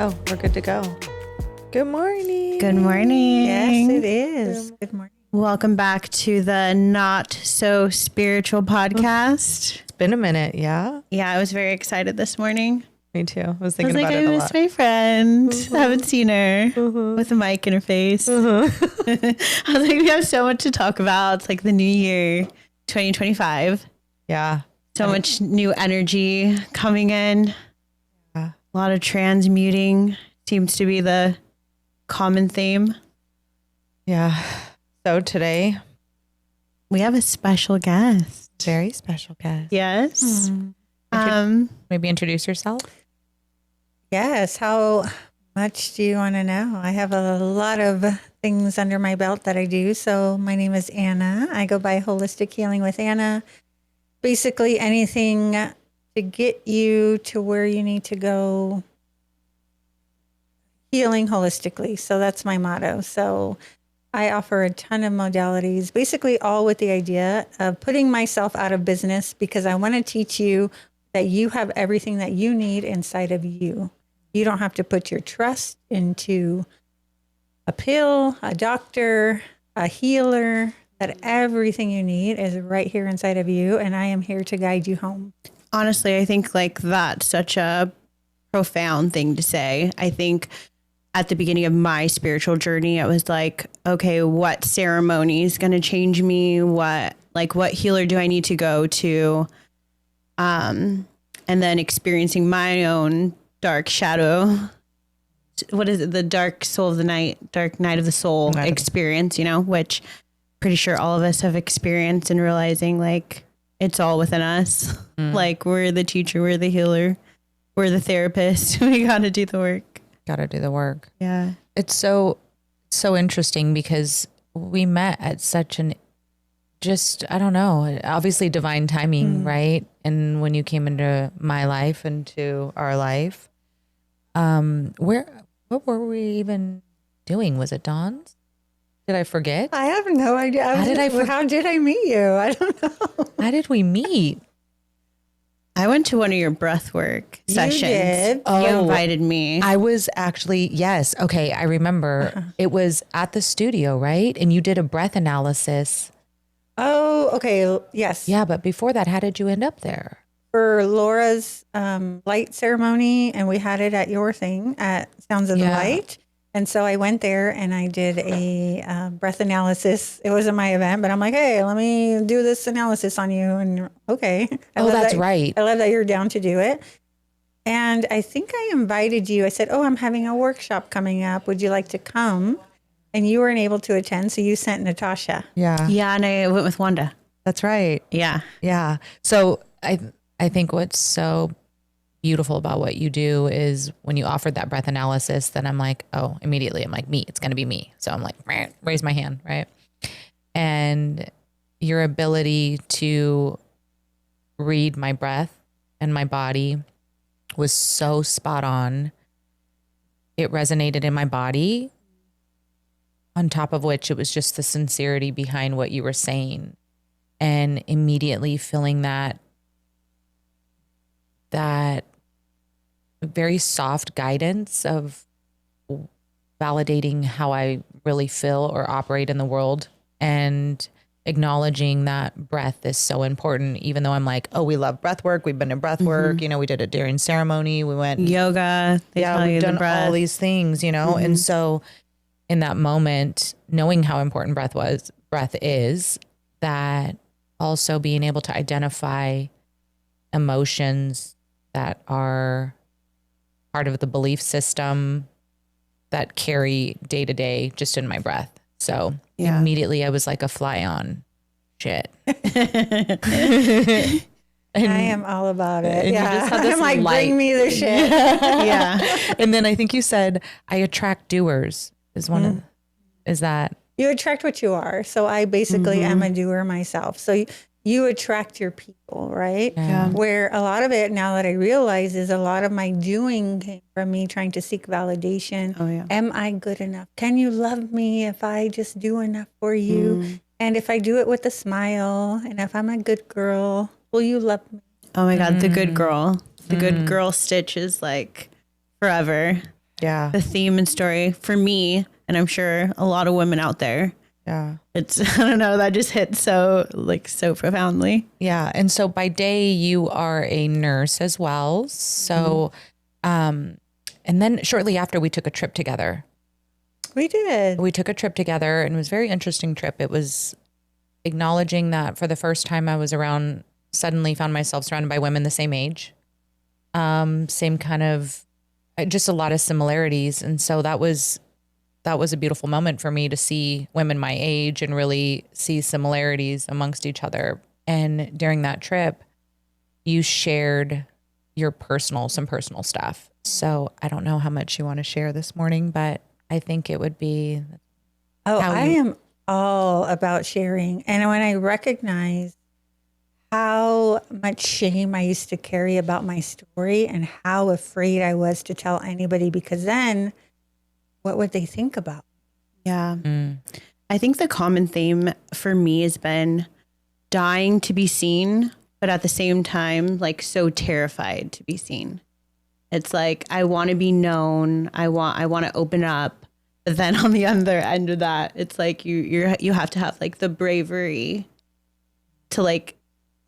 Oh, we're good to go. Good morning. Good morning. Yes, it is. Good morning. Welcome back to the Not So Spiritual podcast. It's been a minute, yeah? Yeah, I was very excited this morning. Me too. I was thinking about I it a miss lot. my friend. I haven't seen her with a mic in her face. I was like, we have so much to talk about. It's like the new year, 2025. Yeah. So much new energy coming in. Yeah. A lot of transmuting seems to be the common theme. Yeah. So today, We have a special guest. very special guest. Yes. Maybe introduce yourself. Yes. How much do you want to know? I have a lot of things under my belt that I do. So my name is Anna. I go by Holistic Healing with Anna. Basically anything to get you to where you need to go, healing holistically. So that's my motto. So I offer a ton of modalities, basically all with the idea of putting myself out of business because I want to teach you that you have everything that you need inside of you. You don't have to put your trust into a pill, a doctor, a healer, that everything you need is right here inside of you. And I am here to guide you home. Honestly, I think like that's such a profound thing to say. I think at the beginning of my spiritual journey, it was like, okay, what ceremony is going to change me? What healer do I need to go to? And then experiencing my own dark shadow. What is it? The dark soul of the night, dark night of the soul experience, which pretty sure all of us have experienced, and realizing like it's all within us. Like we're the teacher, we're the healer, we're the therapist. We got to do the work. Got to do the work. Yeah. It's so interesting because we met at such an I don't know, obviously divine timing, right? And when you came into my life, into our life, what were we even doing? Was it Dawn's? Did I forget? I have no idea. How did I meet you? I don't know. How did we meet? I went to one of your breathwork sessions. did? You invited me. I was actually, yes. Okay. I remember it was at the studio, right? And you did a breath analysis. Oh, okay. Yes. Yeah. But before that, how did you end up there? For Laura's light ceremony, and we had it at your thing at Sounds of the Light. And so I went there and I did a breath analysis. It wasn't my event, but I'm like, hey, let me do this analysis on you. And okay. Right. I love that you're down to do it. And I think I invited you. I said, I'm having a workshop coming up. Would you like to come? And you weren't able to attend. So you sent Natasha. Yeah. Yeah. And I went with Wanda. That's right. Yeah. Yeah. So I think what's so beautiful about what you do is when you offered that breath analysis, then I'm like, immediately I'm like, me, it's going to be me. So I'm like, raise my hand. Right. And your ability to read my breath and my body was so spot on. It resonated in my body, on top of which it was just the sincerity behind what you were saying, and immediately feeling that very soft guidance of validating how I really feel or operate in the world, and acknowledging that breath is so important, even though I'm like, we love breath work. We've been in breath work. We did it during ceremony. We went yoga. We've done all these things, And so in that moment, knowing how important breath is, that also being able to identify emotions that are part of the belief system that carry day to day just in my breath. So immediately I was like a fly on shit. I am all about it. And you just had this I'm like, light. bring me the shit. Yeah. And then I think you said, I attract doers is one of, is that? You attract what you are. So I basically am a doer myself. So you attract your people, right? Yeah. Where a lot of it, now that I realize, is a lot of my doing came from me trying to seek validation. Oh, yeah. Am I good enough? Can you love me if I just do enough for you? And if I do it with a smile, and if I'm a good girl, will you love me? Oh my God, the good girl. The good girl stitch is like forever. Yeah. the theme and story for me, and I'm sure a lot of women out there. Yeah. It's, I don't know, that just hit so profoundly. Yeah. And so by day, you are a nurse as well. So, and then shortly after, we took a trip together. We did. We took a trip together, and it was a very interesting trip. It was acknowledging that for the first time I was around, suddenly found myself surrounded by women the same age, same kind of, just a lot of similarities. And so that was a beautiful moment for me to see women my age and really see similarities amongst each other. And during that trip, you shared some personal stuff. So I don't know how much you want to share this morning, but I think it would be. Oh, I am all about sharing. And when I recognize how much shame I used to carry about my story and how afraid I was to tell anybody, because then what would they think about? Yeah. I think the common theme for me has been dying to be seen, but at the same time, like so terrified to be seen. It's like, I want to be known. I want to open up. But then on the other end of that, it's like you have to have like the bravery to like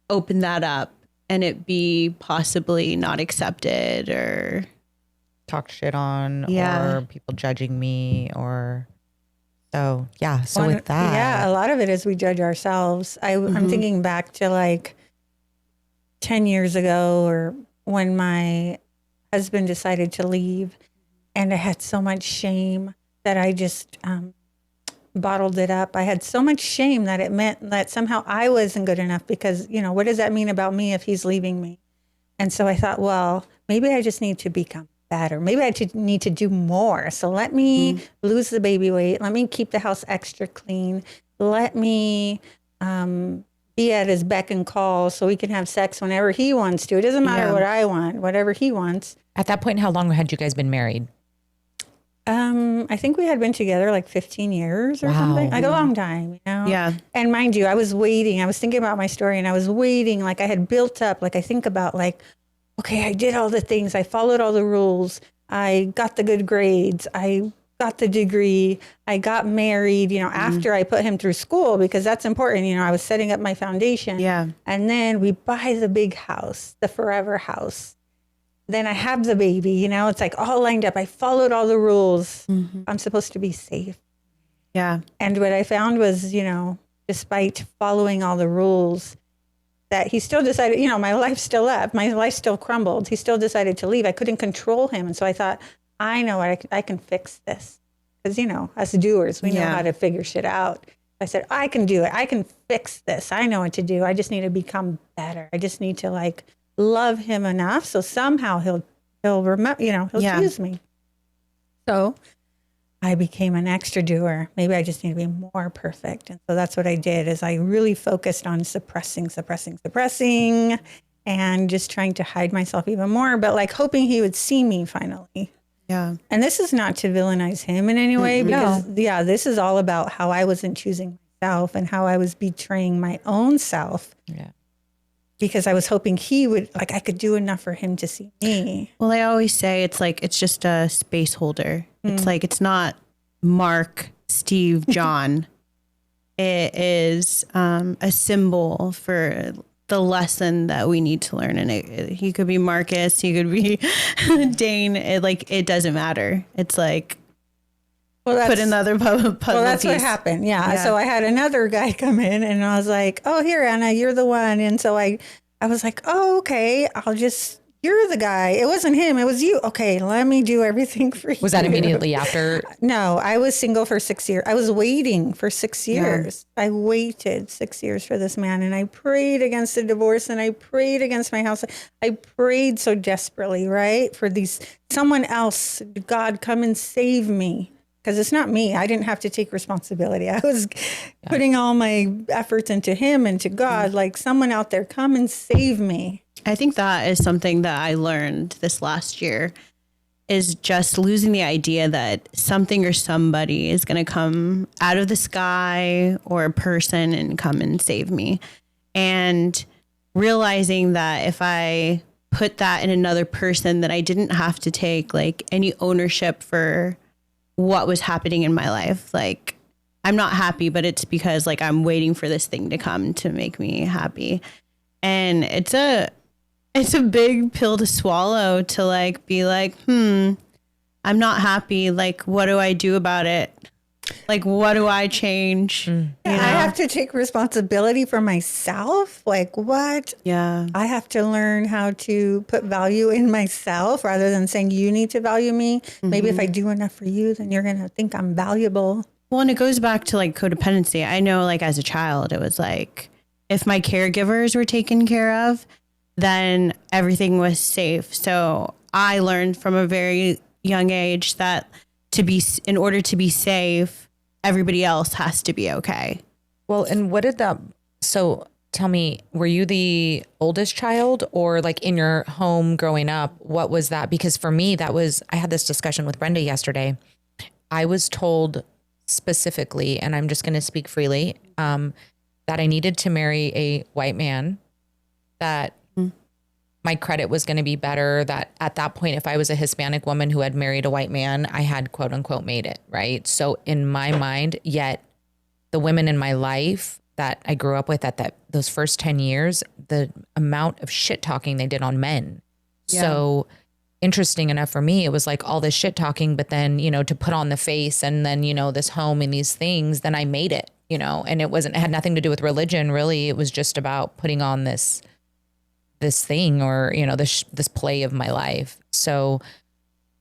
open that up and it be possibly not accepted or Talked shit on, Yeah. or people judging me, or so. Yeah. So One- with that, Yeah, a lot of it is we judge ourselves. I'm thinking back to like 10 years ago, or when my husband decided to leave, and I had so much shame that I just bottled it up. I had so much shame that it meant that somehow I wasn't good enough, because, what does that mean about me if he's leaving me? And so I thought, well, maybe I just need to become better. Maybe I need to do more. So let me lose the baby weight. Let me keep the house extra clean. Let me be at his beck and call so we can have sex whenever he wants to. It doesn't matter what I want, whatever he wants. At that point, how long had you guys been married? I think we had been together like 15 years or something, like a long time, Yeah. And mind you, I was waiting. I was thinking about my story, and I was waiting. Like I had built up, like I think about like, okay, I did all the things. I followed all the rules. I got the good grades. I got the degree. I got married, after I put him through school, because that's important. I was setting up my foundation. Yeah. And then we buy the big house, the forever house. Then I have the baby, it's like all lined up. I followed all the rules. I'm supposed to be safe. Yeah. And what I found was, despite following all the rules, that he still decided, my life still left. My life still crumbled. He still decided to leave. I couldn't control him. And so I thought, I know I can fix this. Because, us doers, we know how to figure shit out. I said, I can do it. I can fix this. I know what to do. I just need to become better. I just need to love him enough so somehow he'll remember, he'll choose me. So I became an extra doer. Maybe I just need to be more perfect. And so that's what I did, is I really focused on suppressing, and just trying to hide myself even more, but hoping he would see me finally. Yeah. And this is not to villainize him in any way, because this is all about how I wasn't choosing myself and how I was betraying my own self. Yeah. Because I was hoping he would, I could do enough for him to see me. Well, I always say it's just a space holder. It's it's not Mark, Steve, John. It is a symbol for the lesson that we need to learn. And he could be Marcus, he could be Dane. It doesn't matter. It's put another puzzle Well, that's piece. what happened. Yeah. So I had another guy come in, and I was like, oh, here, Anna, you're the one. And so I was like, oh, okay, you're the guy. It wasn't him. It was you. Okay, let me do everything for you. Was that immediately after? No, I was single for 6 years. I was waiting for 6 years. Yeah. I waited 6 years for this man, and I prayed against the divorce, and I prayed against my house. I prayed so desperately, right? For someone else, God, come and save me. Because it's not me. I didn't have to take responsibility. I was putting all my efforts into him and to God, someone out there, come and save me. I think that is something that I learned this last year, is just losing the idea that something or somebody is going to come out of the sky, or a person, and come and save me. And realizing that if I put that in another person, that I didn't have to take like any ownership for what was happening in my life. Like, I'm not happy, but it's because like I'm waiting for this thing to come to make me happy. And it's a big pill to swallow, to like be like, I'm not happy. Like, what do I do about it? Like, what do I change? You I know? have to take responsibility for myself. Like, what? Yeah. I have to learn how to put value in myself rather than saying you need to value me. Maybe if I do enough for you, then you're going to think I'm valuable. Well, and it goes back to like codependency. I know, like, as a child, it was like, if my caregivers were taken care of, then everything was safe. So I learned from a very young age that in order to be safe, everybody else has to be okay. Well, and what did that, so tell me, were you the oldest child, or like in your home growing up, what was that? Because for me, I had this discussion with Brenda yesterday. I was told specifically, and I'm just going to speak freely, that I needed to marry a white man, that my credit was going to be better, that at that point, if I was a Hispanic woman who had married a white man, I had quote unquote made it, right? So in my mind, yet the women in my life that I grew up with at those first 10 years, the amount of shit talking they did on men. Yeah. So interesting enough for me, it was like all this shit talking, but then, to put on the face and then, this home and these things, then I made it, and it had nothing to do with religion, really. It was just about putting on this thing, or, this play of my life. So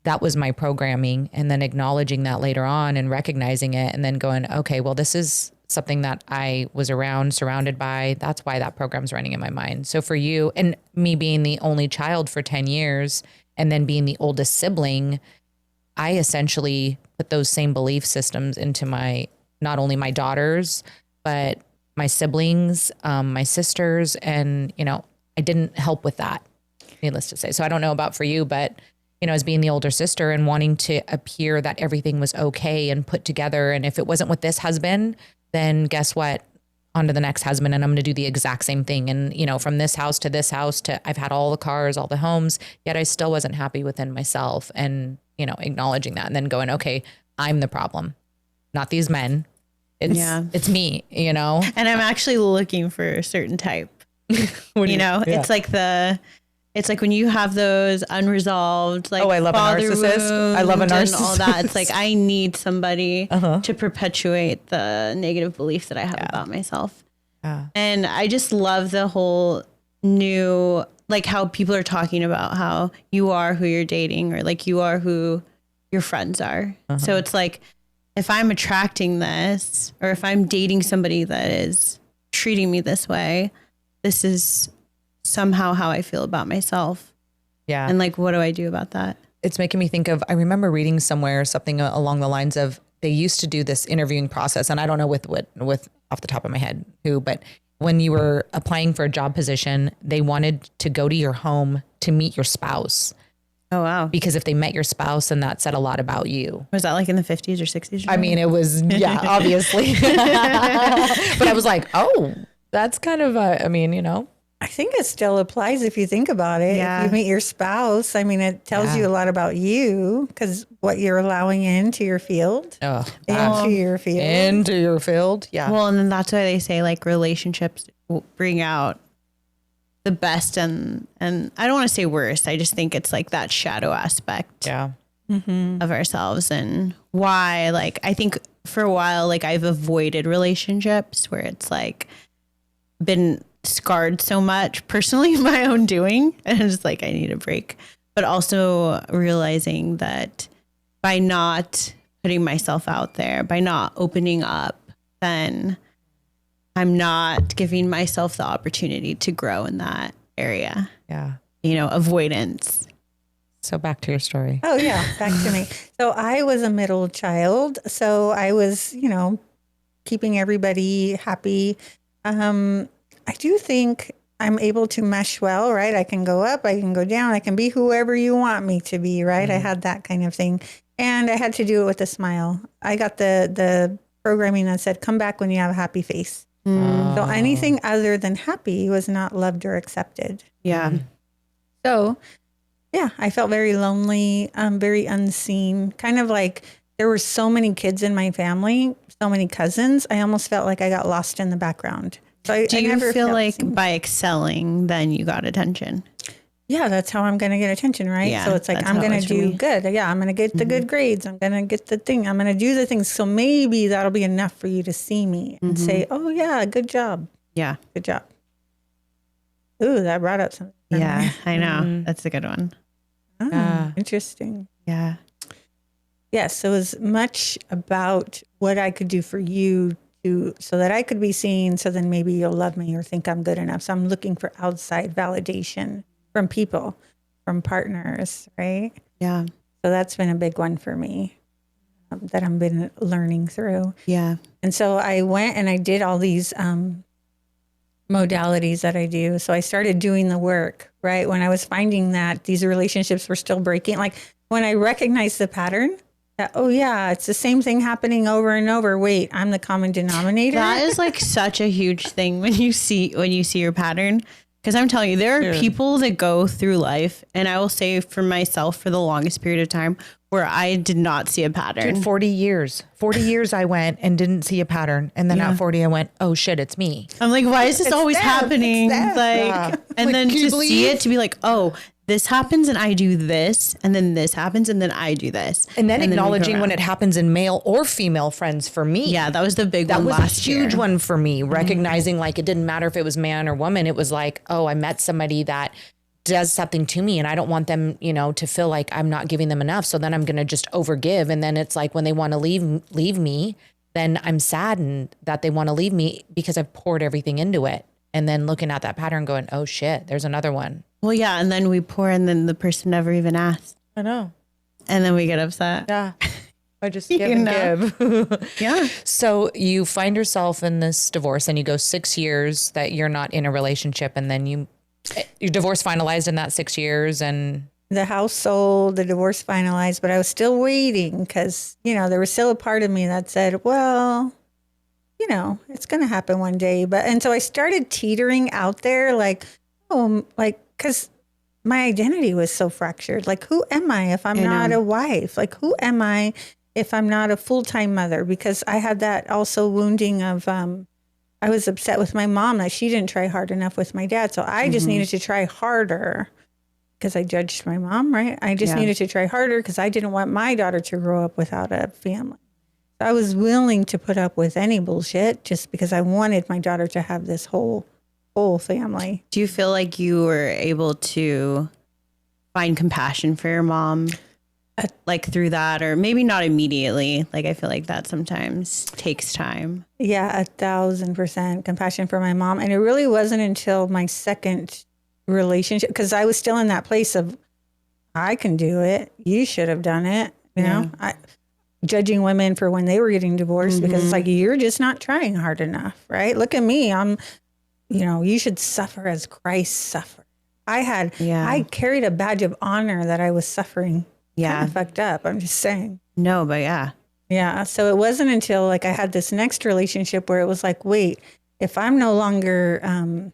that was my programming, and then acknowledging that later on and recognizing it, and then going, okay, well, this is something that I was surrounded by. That's why that program's running in my mind. So for you, and me being the only child for 10 years and then being the oldest sibling, I essentially put those same belief systems into not only my daughters, but my siblings, my sisters, and, I didn't help with that, needless to say. So I don't know about for you, but, as being the older sister and wanting to appear that everything was okay and put together. And if it wasn't with this husband, then guess what? On to the next husband, and I'm going to do the exact same thing. And, from this house to this house I've had all the cars, all the homes, yet I still wasn't happy within myself, and, acknowledging that and then going, okay, I'm the problem, not these men. It's me, And I'm actually looking for a certain type. Yeah. It's like when you have those unresolved, like, I love a narcissist. I love a narcissist. And all that. It's like, I need somebody to perpetuate the negative beliefs that I have about myself. Yeah. And I just love the whole new, like, how people are talking about how you are who you're dating, or like you are who your friends are. So it's like, if I'm attracting this, or if I'm dating somebody that is treating me this way, this is somehow how I feel about myself. Yeah. And like, what do I do about that? It's making me think of, I remember reading somewhere something along the lines of, they used to do this interviewing process, and I don't know with off the top of my head who, but when you were applying for a job position, they wanted to go to your home to meet your spouse. Oh, wow. Because if they met your spouse, then that said a lot about you. Was that like in the 50s or 60s? I mean, it was, yeah, obviously. But I was like, oh, that's kind of, I think it still applies if you think about it. Yeah. If you meet your spouse, it tells you a lot about you, because what you're allowing into your field. Into your field. Into your field. Yeah. Well, and then that's why they say like relationships will bring out the best and I don't want to say worst. I just think it's like that shadow aspect of ourselves, and why, like, I think for a while, like, I've avoided relationships where it's like been scarred so much personally in my own doing, and it's like, I need a break. But also realizing that by not putting myself out there, by not opening up, then I'm not giving myself the opportunity to grow in that area. Yeah. Avoidance. So back to your story. Oh yeah, back to me. So I was a middle child. So I was, keeping everybody happy. I do think I'm able to mesh well, right? I can go up, I can go down, I can be whoever you want me to be, right? I had that kind of thing. And I had to do it with a smile. I got the programming that said, come back when you have a happy face. So anything other than happy was not loved or accepted. Yeah. So yeah, I felt very lonely, very unseen, kind of like there were so many kids in my family, so many cousins. I almost felt like I got lost in the background. So Do I you never feel felt like seen. by excelling, then you got attention? Yeah, that's how I'm going to get attention, right? Yeah, So it's like, that's I'm how it going was to for do me. good. Yeah, I'm going to get the good grades. I'm going to get the thing. I'm going to do the things. So maybe that'll be enough for you to see me and say, oh, yeah, good job. Yeah. Good job. Ooh, that brought up something. for Yeah, me. I know. That's a good one. Oh, Yeah. interesting. Yeah. Yes, it was much about what I could do for you so that I could be seen. So then maybe you'll love me or think I'm good enough. So I'm looking for outside validation from people, from partners, right? Yeah. So that's been a big one for me that I've been learning through. Yeah. And so I went and I did all these modalities that I do. So I started doing the work, right? When I was finding that these relationships were still breaking, like when I recognized the pattern, that, oh yeah, it's the same thing happening over and over. Wait, I'm the common denominator. That is like such a huge thing when you see your pattern. Because I'm telling you, there are people that go through life, and I will say for myself, for the longest period of time, where I did not see a pattern. Dude, 40 years. 40 years I went and didn't see a pattern. And then at 40, I went, oh shit, it's me. I'm like, why is this always them. happening? It's them. Like, Yeah. and Like, then can you to see believe? it, to be like, oh, this happens and I do this, and then this happens and then I do this. And then we go acknowledging when around. it happens in male or female friends for me. Yeah, that was the big That one was last a huge year. one for me, recognizing like it didn't matter if it was man or woman. It was like, oh, I met somebody that does something to me and I don't want them, to feel like I'm not giving them enough. So then I'm going to just overgive. And then it's like when they want to leave me, then I'm saddened that they want to leave me because I've poured everything into it. And then looking at that pattern going, oh shit, there's another one. Well, yeah, and then we pour, and then the person never even asked, I know. and then we get upset. Yeah. I just You give and know. give. Yeah. So you find yourself in this divorce and you go 6 years that you're not in a relationship, and then your divorce finalized in that 6 years, and The house sold, the divorce finalized, but I was still waiting because, there was still a part of me that said, well, it's going to happen one day. And so I started teetering out there because my identity was so fractured. Like, who am I if I'm not a wife? Like, who am I if I'm not a full-time mother? Because I had that also wounding of, I was upset with my mom that she didn't try hard enough with my dad. So I just needed to try harder because I judged my mom, right? I just needed to try harder because I didn't want my daughter to grow up without a family. So I was willing to put up with any bullshit just because I wanted my daughter to have this whole family. Do you feel like you were able to find compassion for your mom, like through that, or maybe not immediately? Like, I feel like that sometimes takes time. Yeah, 1,000% compassion for my mom. And it really wasn't until my second relationship, because I was still in that place of, I can do it. You should have done it. You know, judging women for when they were getting divorced because it's like, you're just not trying hard enough, right? Look at me. You should suffer as Christ suffered. I carried a badge of honor that I was suffering. Yeah. Kind of fucked up. I'm just saying. No, but yeah. Yeah. So it wasn't until like I had this next relationship where it was like, wait, if I'm no longer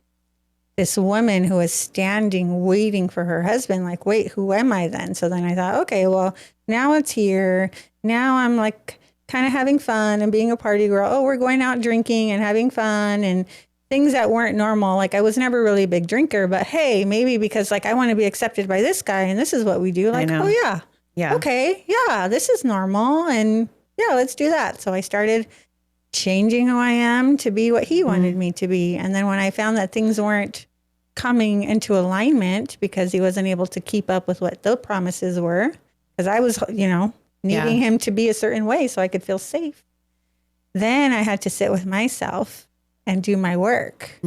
this woman who is standing waiting for her husband, like, wait, who am I then? So then I thought, okay, well, now it's here. Now I'm like kind of having fun and being a party girl. Oh, we're going out drinking and having fun and things that weren't normal. Like, I was never really a big drinker, but hey, maybe because like I want to be accepted by this guy and this is what we do. Like, oh yeah. Yeah. Okay. Yeah, this is normal. And yeah, let's do that. So I started changing who I am to be what he wanted me to be. And then when I found that things weren't coming into alignment because he wasn't able to keep up with what the promises were, because I was, needing him to be a certain way so I could feel safe. Then I had to sit with myself and do my work.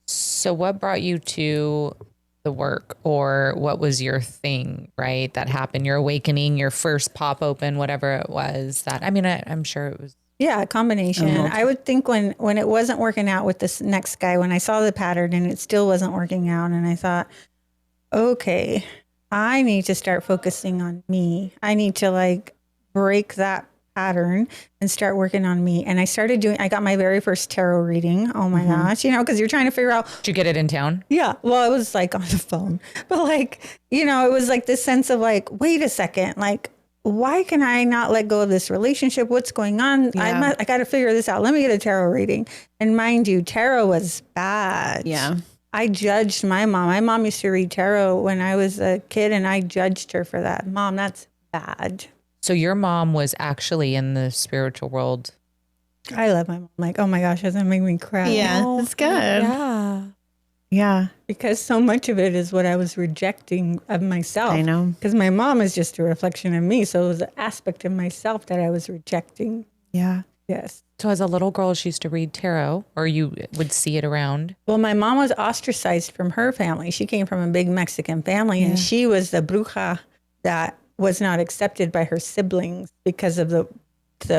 So what brought you to the work, or what was your thing, right? That happened, your awakening, your first pop open, whatever it was that, I'm sure it was. Yeah, a combination. I would think when it wasn't working out with this next guy, when I saw the pattern and it still wasn't working out, and I thought, okay, I need to start focusing on me. I need to like break that pattern and start working on me. And I got my very first tarot reading. Oh my gosh, because you're trying to figure out. Did you get it in town? Yeah. Well, it was like on the phone, but like, it was like this sense of like, wait a second, like, why can I not let go of this relationship? What's going on? Yeah. I got to figure this out. Let me get a tarot reading. And mind you, tarot was bad. Yeah. I judged my mom. My mom used to read tarot when I was a kid, and I judged her for that. Mom, that's bad. So your mom was actually in the spiritual world. I love my mom. Like, oh my gosh, doesn't make me cry. Yeah. That's good. Yeah. Yeah. Because so much of it is what I was rejecting of myself. I know. Because my mom is just a reflection of me. So it was an aspect of myself that I was rejecting. Yeah. Yes. So as a little girl, she used to read tarot, or you would see it around. Well, my mom was ostracized from her family. She came from a big Mexican family, and she was the bruja that was not accepted by her siblings because of the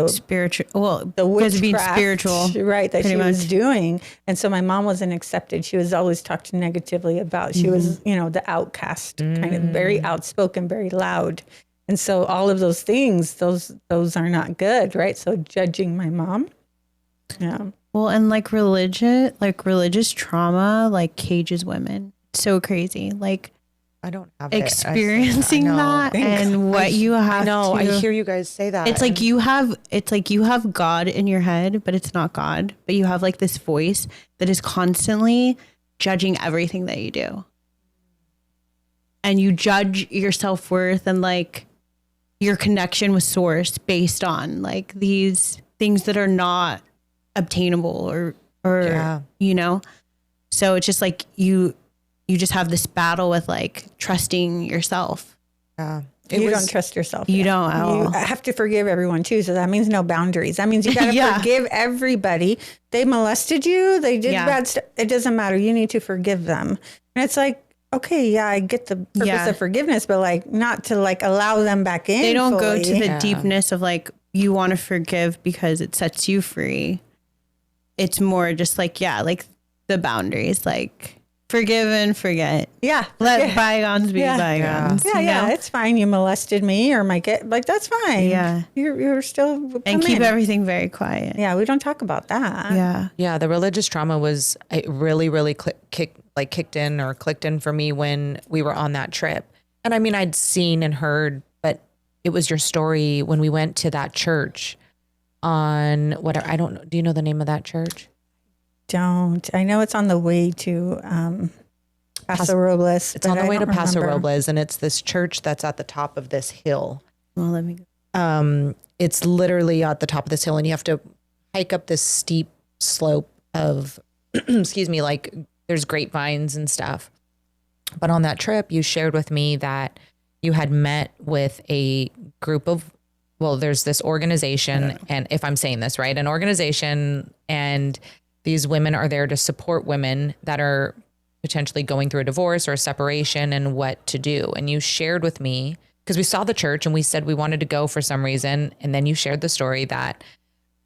Spiritual. Well, the because of being witchcraft, spiritual. right, that pretty she was much. doing. And so my mom wasn't accepted. She was always talked negatively about. She was, the outcast, kind of very outspoken, very loud. And so all of those things, those are not good, right? So judging my mom. Yeah. Well, and like religious trauma, like cages women. So crazy. Like I don't have it. experiencing I know. that and what you have No, to. I hear you guys say that. It's like you have God in your head, but it's not God. But you have like this voice that is constantly judging everything that you do. And you judge your self-worth and like your connection with source based on like these things that are not obtainable or Yeah. So it's just like you just have this battle with like trusting yourself. Yeah. You don't trust yourself. You don't at You all. have to forgive everyone too. So that means no boundaries. That means you got to Yeah. forgive everybody. They molested you. They did Yeah. bad stuff. It doesn't matter. You need to forgive them. And it's like, okay, yeah, I get the purpose Yeah. of forgiveness, but like not to like allow them back in. They don't go fully. to the deepness of like you want to forgive because it sets you free. It's more just like, like the boundaries, like forgive and forget. Yeah. Let bygones be Yeah. bygones. Yeah, you yeah, know? it's fine. You molested me or my kid. Like, that's fine. Yeah. You're still And come keep in. everything very quiet. Yeah, we don't talk about that. Yeah. Yeah, the religious trauma was it really kicked in for me when we were on that trip. And I mean, I'd seen and heard, but it was your story when we went to that church on whatever. I don't know. Do you know the name of that church? Don't. I know it's on the way to Paso Robles. It's on the way to Paso Robles, and it's this church that's at the top of this hill. Well, let me go. It's literally at the top of this hill, and you have to hike up this steep slope of, excuse me, like there's grapevines and stuff. But on that trip, you shared with me that you had met with a group of, well, there's this organization, and if I'm saying this right, an organization, and these women are there to support women that are potentially going through a divorce or a separation and what to do. And you shared with me, because we saw the church and we said we wanted to go for some reason. And then you shared the story that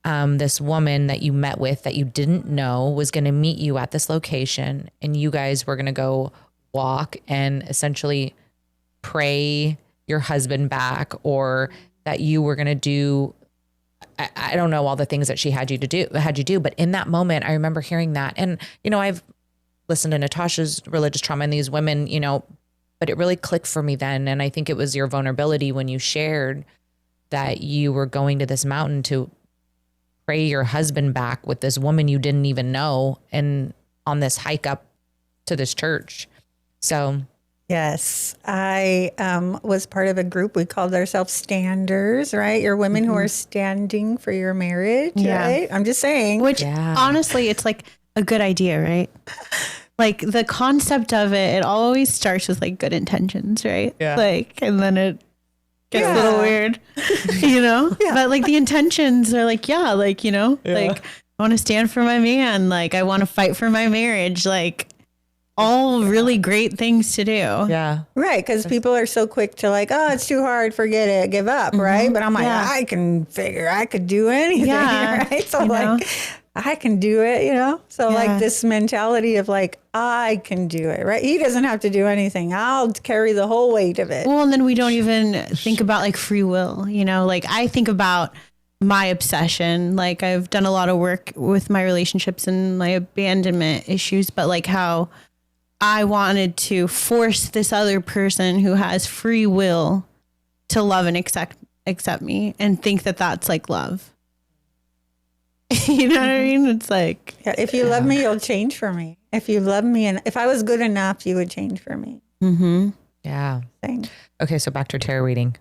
this woman that you met with that you didn't know was going to meet you at this location, and you guys were going to go walk and essentially pray your husband back, or that you were going to do, I don't know all the things that she had you do. But in that moment, I remember hearing that. And, I've listened to Natasha's religious trauma and these women, but it really clicked for me then. And I think it was your vulnerability when you shared that you were going to this mountain to pray your husband back with this woman you didn't even know, and on this hike up to this church. So Yes, I was part of a group. We called ourselves Standers, right? You're women who are standing for your marriage, Yeah. right? I'm just saying. Which honestly, it's like a good idea, right? Like the concept of it always starts with like good intentions, right? Yeah. Like, and then it gets a little weird, But like the intentions are like, like, like I want to stand for my man. Like I want to fight for my marriage. Like all really great things to do. Yeah. Right, because people are so quick to like, oh, it's too hard, forget it, give up, right? But I'm like, Yeah. I could do anything, Yeah, right? So you know? like, I can do it, So Yeah. like this mentality of like, I can do it, right? He doesn't have to do anything. I'll carry the whole weight of it. Well, and then we don't even think about like free will, Like I think about my obsession. Like I've done a lot of work with my relationships and my abandonment issues, but like how I wanted to force this other person who has free will to love and accept me and think that that's like love. You know what I mean? It's like, Yeah, if you love me, you'll change for me. If you love me, and if I was good enough, you would change for me. Yeah. Thing. Okay, so back to tarot reading.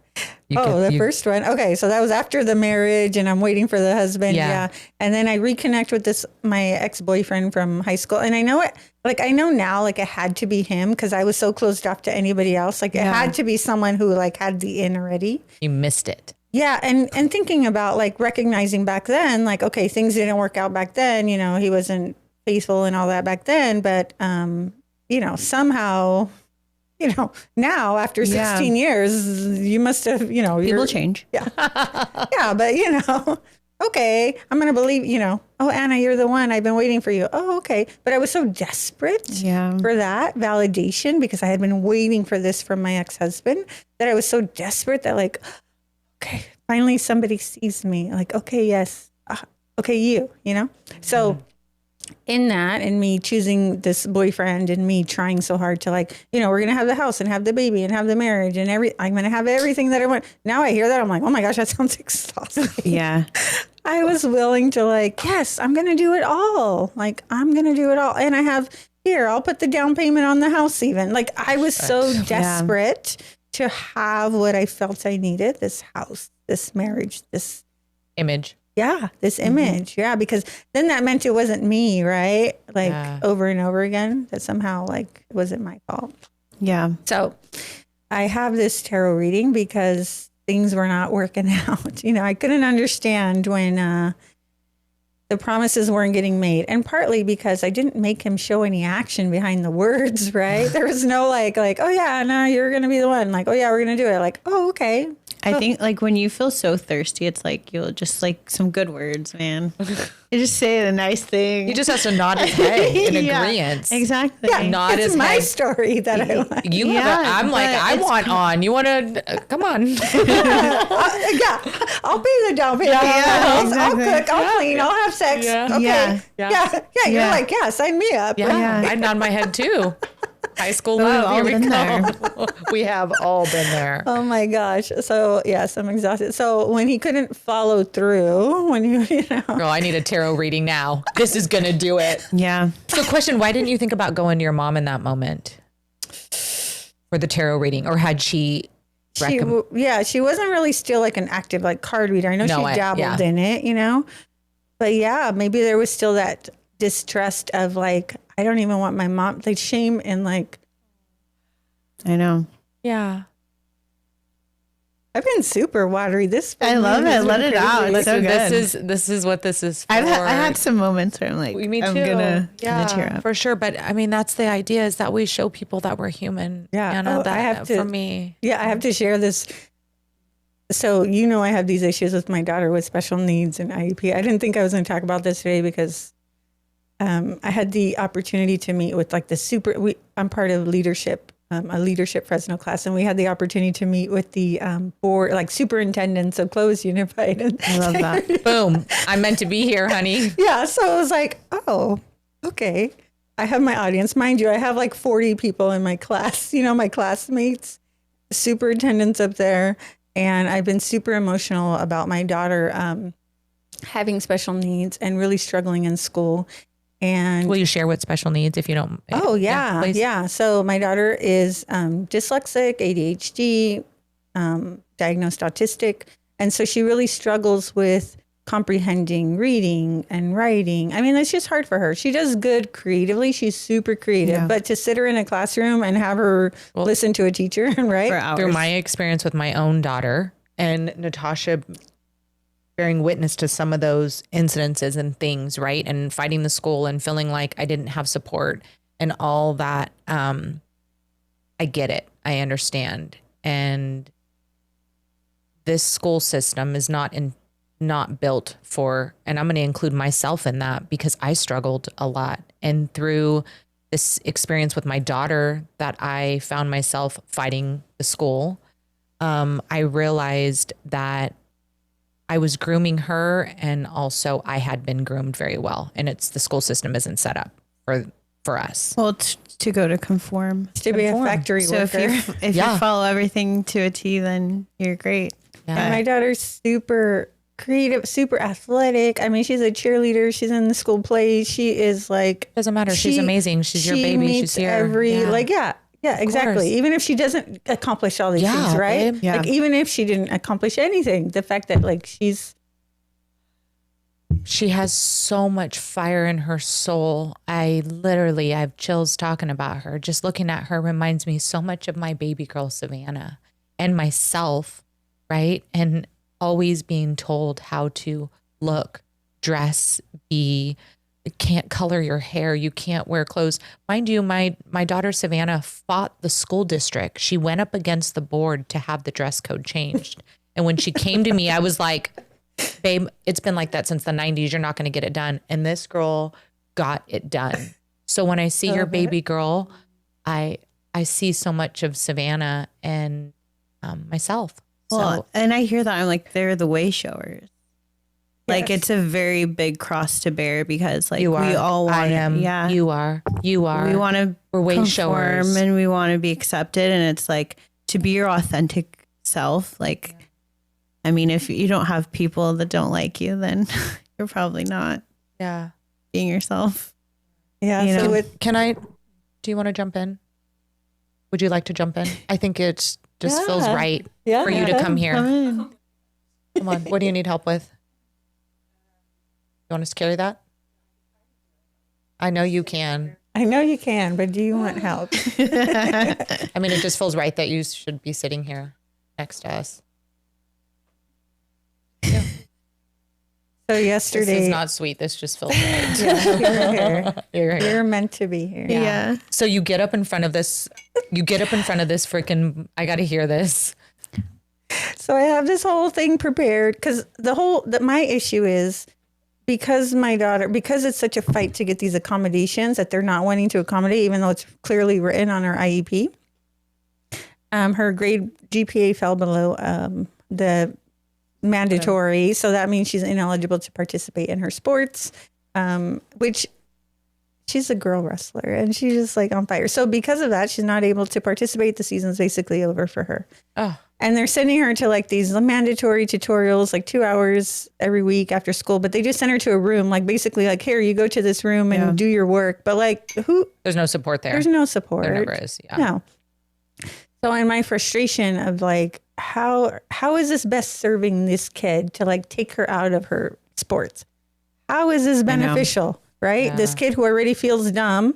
First one. Okay, so that was after the marriage, and I'm waiting for the husband. Yeah. And then I reconnect with my ex-boyfriend from high school, and I know it. Like I know now, like it had to be him because I was so closed off to anybody else. Like it had to be someone who like had the in already. You missed it. Yeah, and thinking about like recognizing back then, like okay, things didn't work out back then. You know, he wasn't faithful and all that back then, but you know, somehow. You know, now after 16 years, you must have, you know, people change. Yeah. Yeah. But, you know, okay, I'm going to believe, you know, oh, Anna, you're the one. I've been waiting for you. Oh, okay. But I was so desperate for that validation because I had been waiting for this from my ex-husband that I was so desperate that like, okay, finally somebody sees me. Like, okay, yes. Okay, you know? So in that and me choosing this boyfriend and me trying so hard to like, you know, we're going to have the house and have the baby and have the marriage and I'm going to have everything that I want. Now I hear that. I'm like, oh my gosh, that sounds exhausting. Yeah. I was willing to like, yes, I'm going to do it all. Like, I'm going to do it all. And I have here, I'll put the down payment on the house even. Like I was so desperate to have what I felt I needed, this house, this marriage, this image. Yeah, this image. Yeah, because then that meant it wasn't me, right? Like over and over again, that somehow like it wasn't my fault. Yeah. So I have this tarot reading because things were not working out. You know, I couldn't understand when the promises weren't getting made. And partly because I didn't make him show any action behind the words, right? There was no like, oh yeah, no, you're going to be the one. Like, oh yeah, we're going to do it. Like, oh, okay. I think like when you feel so thirsty, it's like you'll just like some good words, man. You just say the nice thing. He just has to nod his head in agreement. Exactly. Yeah, nod it's his my head. story that I want. I'm like, I want on. You want to? Come on. I'll pay the down payment. I'll cook. I'll clean. I'll have sex. Yeah. Okay. Yeah. You're like, sign me up. Yeah. I nod my head too. High school love. Here we go. We have all been there. Oh my gosh. So yes, I'm exhausted. So when he couldn't follow through, when you know. Girl, I need a tarot reading now. This is going to do it. Yeah. So question, why didn't you think about going to your mom in that moment for the tarot reading? Or had she... she wasn't really still like an active like card reader. I know she dabbled in it, you know. But yeah, maybe there was still that distrust of like, I don't even want my mom, like shame and like. I know. Yeah. I've been super watery. I love it. Let it out. It's so good. This is what this is for. I had some moments where I'm like, me I'm too. gonna tear up. For sure. But I mean, that's the idea, is that we show people that we're human. Yeah. Anna, I have to, for me. Yeah. I have to share this. So, you know, I have these issues with my daughter with special needs and IEP. I didn't think I was going to talk about this today because I had the opportunity to meet with like I'm part of leadership, a leadership Fresno class, and we had the opportunity to meet with the board, like superintendents of Close Unified. And I love that. Boom. I'm meant to be here, honey. Yeah. So I was like, oh, okay. I have my audience. Mind you, I have like 40 people in my class, you know, my classmates, superintendents up there. And I've been super emotional about my daughter having special needs and really struggling in school. And will you share what special needs if you don't? Oh, yeah. Yeah. So my daughter is dyslexic, ADHD, diagnosed autistic. And so she really struggles with comprehending reading and writing. I mean, it's just hard for her. She does good creatively. She's super creative, but to sit her in a classroom and have her listen to a teacher, right? For hours. Through my experience with my own daughter and Natasha bearing witness to some of those incidences and things, right? And fighting the school and feeling like I didn't have support and all that. I get it. I understand. And this school system is not built for, and I'm going to include myself in that because I struggled a lot. And through this experience with my daughter that I found myself fighting the school, I realized that I was grooming her, and also I had been groomed very well, and it's the school system isn't set up for us. Well, to go to conform. To be a factory So worker. if you follow everything to a T, then you're great. And my daughter's super creative, super athletic. I mean, she's a cheerleader. She's in the school plays. She is like, Doesn't matter. She's amazing. She's your baby. Meets She's here. Yeah, exactly. Even if she doesn't accomplish all these things, right? Babe. Yeah. Like even if she didn't accomplish anything, the fact that like She has so much fire in her soul. I have chills talking about her. Just looking at her reminds me so much of my baby girl, Savannah, and myself, right? And always being told how to look, dress, be, can't color your hair, you can't wear clothes. Mind you, my daughter Savannah fought the school district. She went up against the board to have the dress code changed. And when she came to me, I was like, babe, it's been like that since the 90s. You're not going to get it done. And this girl got it done. So when I see your baby girl, I see so much of Savannah and myself. Well, and I hear that I'm like, they're the way showers. Like Yes. it's a very big cross to bear because like You are. we all want I am. yeah. You are. You are. We want to We're way showers. conform and we want to be accepted, and it's like to be your authentic self. Like, I mean, if you don't have people that don't like you, then you're probably not Yeah. being yourself. yeah. You So know. with Do you want to jump in? Would you like to jump in? I think it just feels right for you to come here. Come in. Come on. What do you need help with? You want us to carry that? I know you can. I know you can, but do you want help? I mean, it just feels right that you should be sitting here next to us. So This yesterday, is not sweet. This just feels right. you're here. You're here. You're meant to be here. Yeah. So you get up in front of this. You get up in front of this freaking. I got to hear this. So I have this whole thing prepared because my issue is because my daughter, because it's such a fight to get these accommodations that they're not wanting to accommodate, even though it's clearly written on her IEP. Her grade GPA fell below the mandatory. So that means she's ineligible to participate in her sports, which she's a girl wrestler and she's just like on fire. So because of that, she's not able to participate. The season's basically over for her. Oh, And they're sending her to like these mandatory tutorials, like 2 hours every week after school. But they just send her to a room, like basically like, here, you go to this room and do your work. But like there's no support there. there's no support. There never is. Yeah. No. So in my frustration of like, how is this best serving this kid to like take her out of her sports? How is this beneficial? Right? Yeah. This kid who already feels dumb,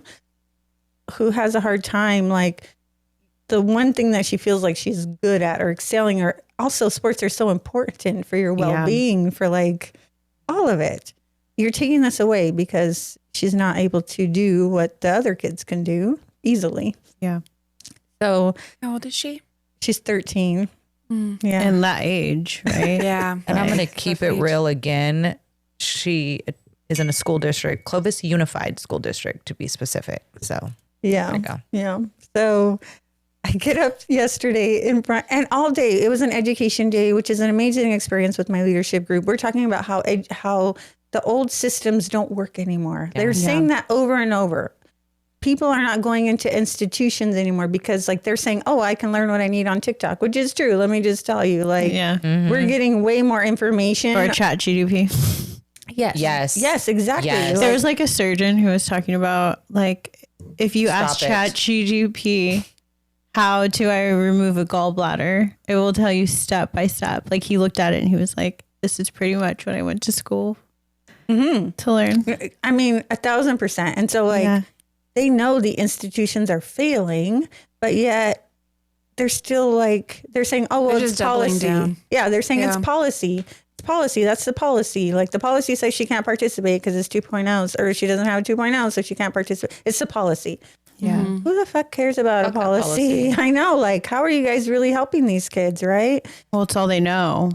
who has a hard time, like the one thing that she feels like she's good at or excelling, or also sports are so important for your well-being, for like all of it. You're taking this away because she's not able to do what the other kids can do easily. Yeah. So How old is she? she's 13. Yeah. And that age, right? Yeah. And I'm going to keep it real again. She is in a school district, Clovis Unified School District to be specific. So Yeah. there you go. Yeah. So I get up yesterday in front, and all day it was an education day, which is an amazing experience with my leadership group. We're talking about how the old systems don't work anymore. They're saying that over and over. People are not going into institutions anymore because like they're saying, oh, I can learn what I need on TikTok, which is true. Let me just tell you, like, we're getting way more information. Or chat GDP. Yes. Yes. Yes, exactly. Yes. There was like a surgeon who was talking about like, if you ask Stop it. chat GDP, how do I remove a gallbladder? It will tell you step by step. Like he looked at it and he was like, this is pretty much what I went to school to learn. I mean, 1,000%. And so like, they know the institutions are failing, but yet they're still like, they're saying, oh, well, They're it's just doubling policy. down. Yeah, they're saying it's Yeah. policy. It's policy. That's the policy. Like the policy says she can't participate because it's 2.0, or she doesn't have a 2.0, so she can't participate. It's the policy. Yeah. Who the fuck cares about Fuck a that policy? policy. I know. Like, how are you guys really helping these kids, right? Well, it's all they know.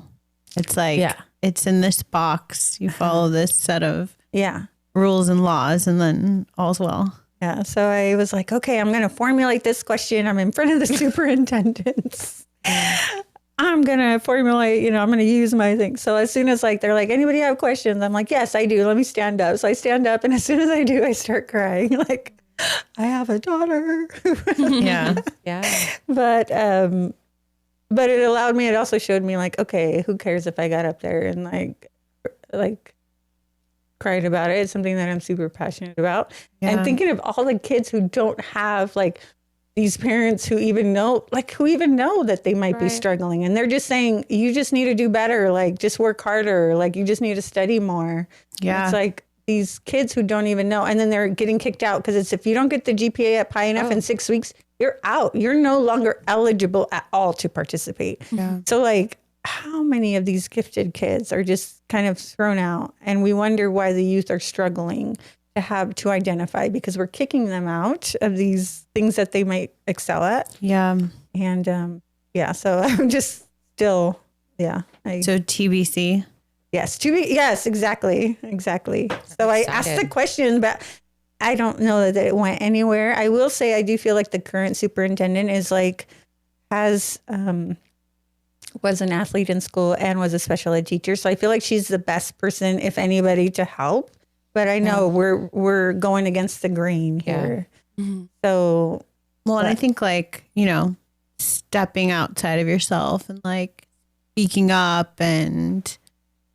It's like, it's in this box. You follow this set of Yeah. rules and laws and then all's well. Yeah. So I was like, okay, I'm going to formulate this question. I'm in front of the superintendents. I'm going to formulate, I'm going to use my thing. So as soon as like, they're like, anybody have questions? I'm like, yes, I do. Let me stand up. So I stand up. And as soon as I do, I start crying. Like, I have a daughter. Yeah. Yeah. But it allowed me, it also showed me like, okay, who cares if I got up there and like cried about it. It's something that I'm super passionate about. Yeah. And thinking of all the kids who don't have like these parents who even know that they might be Right. struggling. And they're just saying, you just need to do better. Like, just work harder. Like, you just need to study more. Yeah. It's like these kids who don't even know. And then they're getting kicked out because it's if you don't get the GPA up high enough in 6 weeks, you're out. You're no longer eligible at all to participate. Yeah. So like, how many of these gifted kids are just kind of thrown out? And we wonder why the youth are struggling to identify, because we're kicking them out of these things that they might excel at. Yeah. And so I'm just still, So TBC. yes, exactly. So I asked the excited. question, but I don't know that it went anywhere. I will say I do feel like the current superintendent is like was an athlete in school and was a special ed teacher. So I feel like she's the best person, if anybody, to help. But I know we're going against the grain here. So, Well, and I think like, stepping outside of yourself and like speaking up, and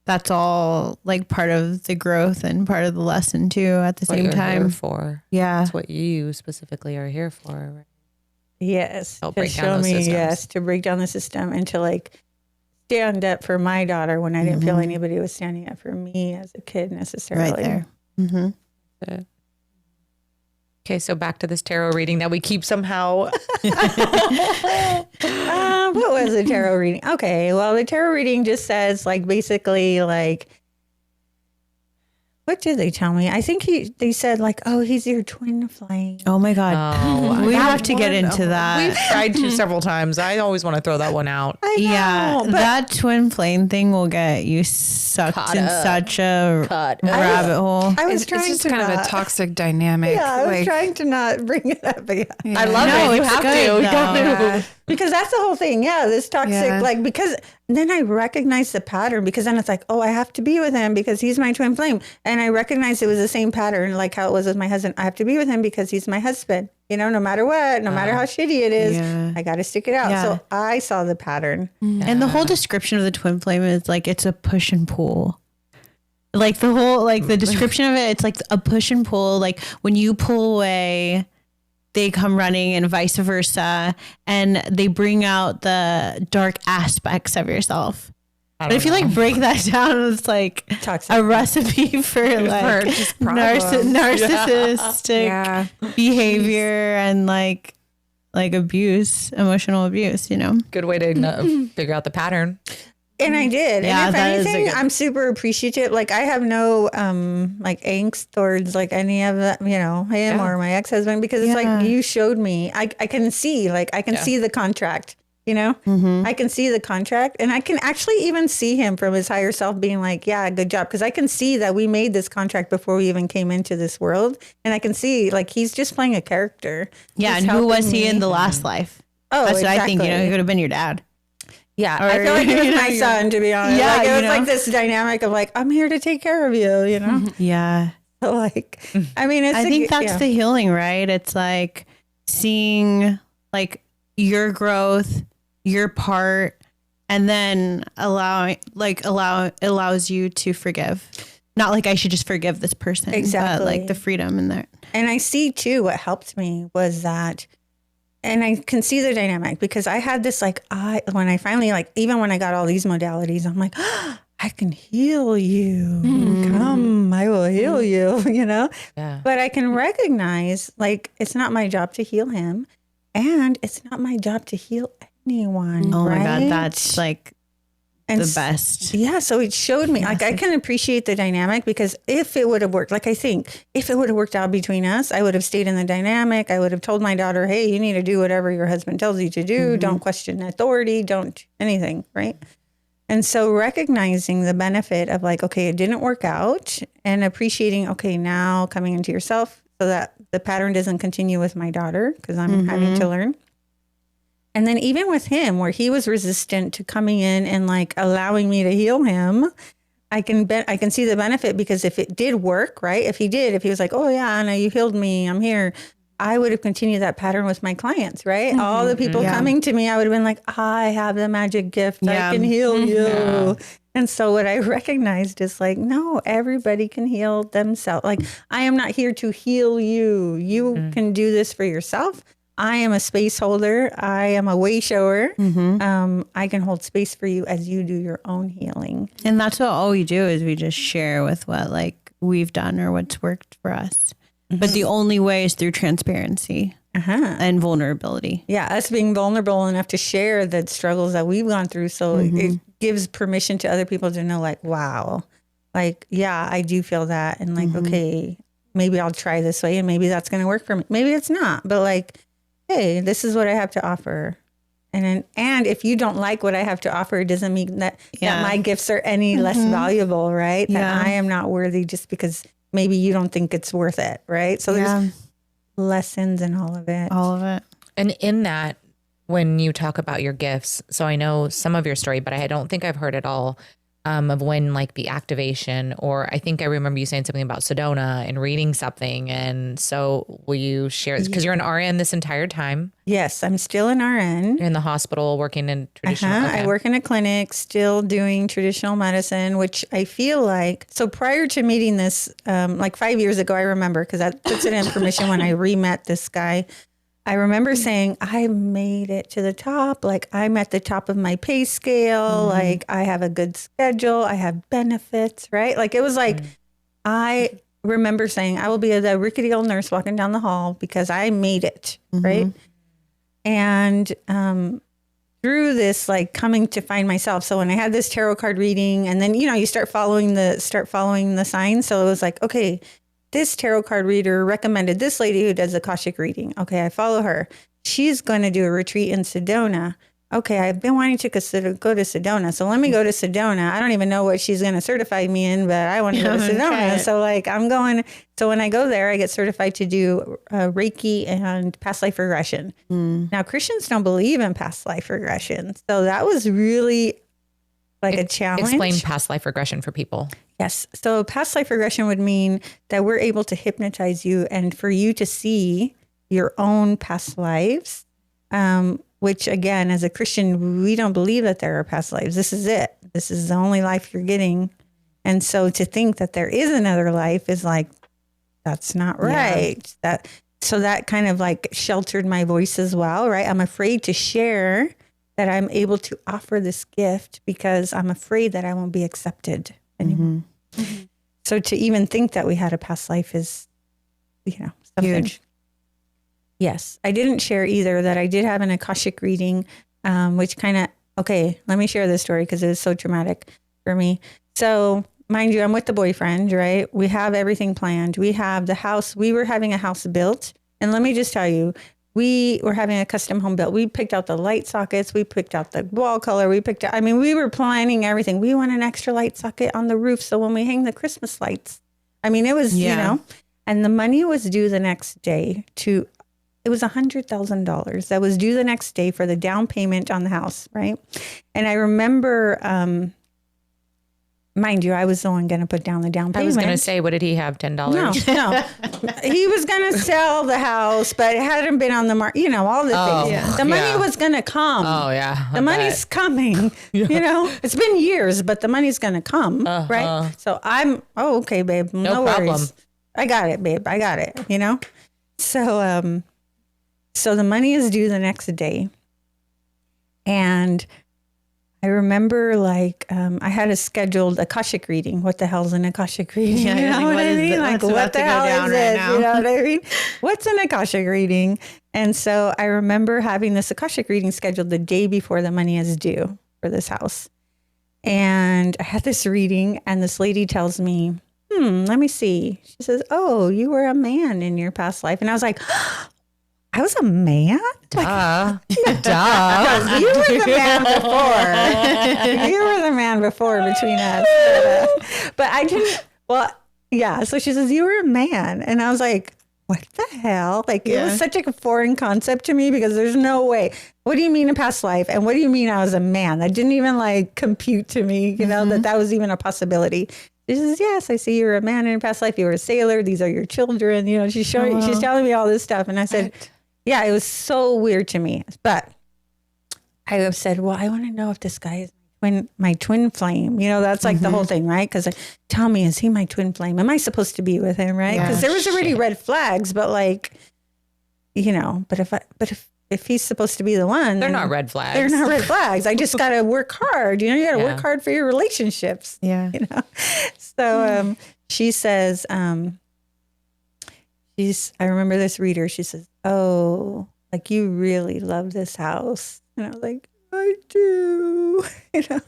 that's all like part of the growth and part of the lesson too at the What same you're time. here for. Yeah. That's what you specifically are here for. Right? yes, Help to break down show those me, systems. yes, to break down the system and to like stand up for my daughter when I didn't feel anybody was standing up for me as a kid necessarily. Right there. Mm-hmm. Okay, so back to this tarot reading that we keep somehow. What was the tarot reading? Okay, well, the tarot reading just says like basically like, what did they tell me? I think they said like, oh, he's your twin flame. Oh my God. Oh, we that have to get one- into that. We've tried to several times. I always want to throw that one out. I know, Yeah, but that twin flame thing will get you sucked Caught in up. such a Cut. rabbit hole. I was It's trying just to kind of a not- toxic dynamic. Yeah, I was like, trying to not bring it up. But yeah. I love No, it. You it's have good, to. You though. got Yeah. to. Because that's the whole thing. Yeah, this toxic, Yeah. like, because then I recognize the pattern, because then it's like, oh, I have to be with him because he's my twin flame. And I recognized it was the same pattern, like how it was with my husband. I have to be with him because he's my husband. No matter what, no matter how shitty it is, Yeah. I got to stick it out. Yeah. So I saw the pattern. And the whole description of the twin flame is like it's a push and pull. Like the whole the description of it, it's like a push and pull. Like when you pull away, they come running, and vice versa, and they bring out the dark aspects of yourself. But if you break that down, it's like Toxic. a recipe for like just problems. narcissistic Yeah. behavior and like abuse, emotional abuse, Good way to figure out the pattern. And I did. Yeah, And if that is a anything, good- I'm super appreciative. Like I have no like angst towards like any of that, him or my ex-husband, because it's Yeah. like you showed me. I can see, like I can see the contract, I can see the contract, and I can actually even see him from his higher self being like, yeah, good job. Because I can see that we made this contract before we even came into this world. And I can see like he's just playing a character. Yeah, He's and who was helping he me. in the last life? Oh, That's what I think. exactly. He could have been your dad. Yeah, Or, I feel like it was my son, to be honest. Yeah, Like, it you was know? like this dynamic of like, I'm here to take care of you, Yeah. So, like, I mean, it's I think that's yeah. the healing, right? It's like seeing like your growth, your part, and then allows you to forgive. Not like I should just forgive this person, Exactly. but like the freedom in there. And I see too, what helped me was that, and I can see the dynamic, because I had this when I finally even when I got all these modalities, I'm like, I can heal you. Come, I will heal you, Yeah. But I can recognize it's not my job to heal him, and it's not my job to heal anyone. Oh my right? God, that's like And the best. Yeah, so it showed me, I can appreciate the dynamic, because if it would have worked, I think if it would have worked out between us, I would have stayed in the dynamic. I would have told my daughter, hey, you need to do whatever your husband tells you to do. Don't question authority. Don't anything, right? And so recognizing the benefit of okay, it didn't work out, and appreciating, okay, now coming into yourself so that the pattern doesn't continue with my daughter, because I'm having to learn. And then even with him, where he was resistant to coming in and like allowing me to heal him, I can see the benefit, because if it did work, right? If he was like, oh yeah, Anna, you healed me, I'm here, I would have continued that pattern with my clients, right? All the people coming to me, I would have been like, I have the magic gift. I can heal you. Yeah. And so what I recognized is like, no, everybody can heal themselves. Like, I am not here to heal you. You can do this for yourself. I am a space holder. I am a way shower. I can hold space for you as you do your own healing. And that's what all we do is we just share with what like we've done or what's worked for us. But the only way is through transparency and vulnerability. Yeah, us being vulnerable enough to share the struggles that we've gone through. So it gives permission to other people to know like, wow, like, yeah, I do feel that. And like, okay, maybe I'll try this way and maybe that's going to work for me. Maybe it's not, but like, hey, this is what I have to offer. And if you don't like what I have to offer, it doesn't mean that my gifts are any less valuable, right? That I am not worthy just because maybe you don't think it's worth it, right? So there's lessons in all of it. All of it. And in that, when you talk about your gifts, so I know some of your story, but I don't think I've heard it all, of when like the activation, or I think I remember you saying something about Sedona and reading something. And so will you share, because you're an RN this entire time? Yes, I'm still an RN. You're in the hospital working in traditional. Okay. I work in a clinic, still doing traditional medicine, which I feel like, so prior to meeting this, like 5 years ago, I remember, because that puts it in permission when I re-met this guy. I remember saying, I made it to the top. Like, I'm at the top of my pay scale. Like, I have a good schedule. I have benefits, right? Like, it was like, I remember saying, I will be the rickety old nurse walking down the hall because I made it, right? And through this, like, coming to find myself. So when I had this tarot card reading, and then, you know, you start following the signs. So it was like, okay, this tarot card reader recommended this lady who does Akashic reading. Okay, I follow her. She's going to do a retreat in Sedona. Okay, I've been wanting to go to Sedona. So let me go to Sedona. I don't even know what she's going to certify me in, but I want to go to Sedona. So like I'm going. So when I go there, I get certified to do Reiki and past life regression. Now, Christians don't believe in past life regression. So that was really like a challenge. Explain past life regression for people. Yes. So past life regression would mean that we're able to hypnotize you and for you to see your own past lives, which again, as a Christian, we don't believe that there are past lives. This is it. This is the only life you're getting. And so to think that there is another life is like, that's not right. So that kind of like sheltered my voice as well, right? I'm afraid to share that I'm able to offer this gift because I'm afraid that I won't be accepted anymore. So to even think that we had a past life is, you know, something. Huge. Yes. I didn't share either that I did have an Akashic reading, which kind of, okay, let me share this story because it was so traumatic for me. So mind you, I'm with the boyfriend, right? We have everything planned. We have the house. We were having a house built. And let me just tell you, we were having a custom home built. We picked out the light sockets. We picked out the wall color. We were planning everything. We want an extra light socket on the roof. So when we hang the Christmas lights, I mean, it was, you know, and the money was due the next day it was $100,000 that was due the next day for the down payment on the house. Right. And I remember, mind you, I was the one going to put down the down payment. I was going to say, what did he have? $10? No. He was going to sell the house, but it hadn't been on the market, you know, all the things. Yeah. The money was going to come. Oh, yeah. The money's coming. You know, it's been years, but the money's going to come. Right. So okay, babe. No problem. Worries. I got it, babe. I got it. You know? So, so the money is due the next day. And I remember like I had a scheduled Akashic reading. What the hell's an Akashic reading? Yeah, you know what I mean? Like what the hell is it? You know what I mean? What's an Akashic reading? And so I remember having this Akashic reading scheduled the day before the money is due for this house. And I had this reading and this lady tells me, let me see. She says, oh, you were a man in your past life. And I was like, I was a man? Duh. You were the man before. You were the man before between us. But I didn't, well, yeah. So she says, you were a man. And I was like, what the hell? Like, it Yeah. was such a foreign concept to me because there's no way. What do you mean a past life? And what do you mean I was a man? That didn't even like compute to me, you know, that was even a possibility. She says, yes, I see you're a man in a past life. You were a sailor. These are your children. You know, she's telling me all this stuff. And I said, yeah, it was so weird to me. But I have said, well, I want to know if this guy is my twin flame. You know, that's like the whole thing, right? Because tell me, is he my twin flame? Am I supposed to be with him, right? Because there was already red flags, but like, you know, but if he's supposed to be the one, They're not red flags. They're not red flags. I just got to work hard. You know, you got to work hard for your relationships. Yeah. You know, so she says, I remember this reader. She says, oh, like you really love this house. And I was like, I do, you know,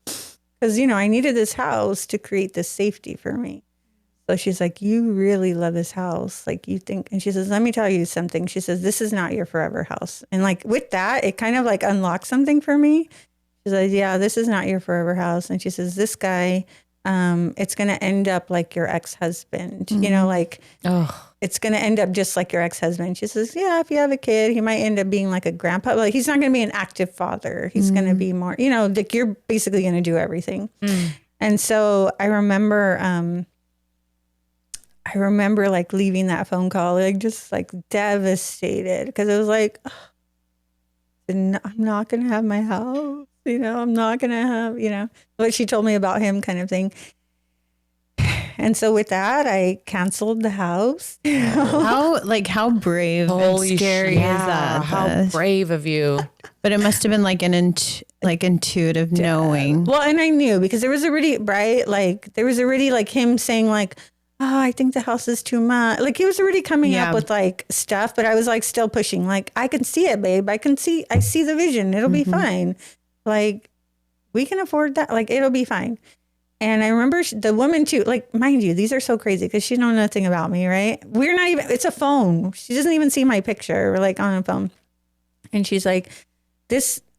because, you know, I needed this house to create this safety for me. So she's like, you really love this house. Like you think, and she says, let me tell you something. She says, this is not your forever house. And like with that, it kind of like unlocked something for me. She's like, yeah, this is not your forever house. And she says, this guy, it's going to end up like your ex-husband, you know, like, it's going to end up just like your ex-husband. She says, yeah, if you have a kid, he might end up being like a grandpa. Like he's not going to be an active father. He's going to be more, you know, like you're basically going to do everything. And so I remember like leaving that phone call, like just like devastated because it was like, I'm not going to have my house. You know, I'm not going to have, you know, what she told me about him kind of thing. And so with that, I canceled the house. How brave and scary is that? How brave of you. But it must have been like an intuitive knowing. Well, and I knew because there was already, right? Like there was already like him saying like, oh, I think the house is too much. Like he was already coming up with like stuff, but I was like still pushing. Like I can see it, babe. I see the vision. It'll be fine. Like we can afford that. Like it'll be fine. And I remember the woman too, like, mind you, these are so crazy because she knows nothing about me, right? We're not even, it's a phone. She doesn't even see my picture. We're like on a phone. And she's like,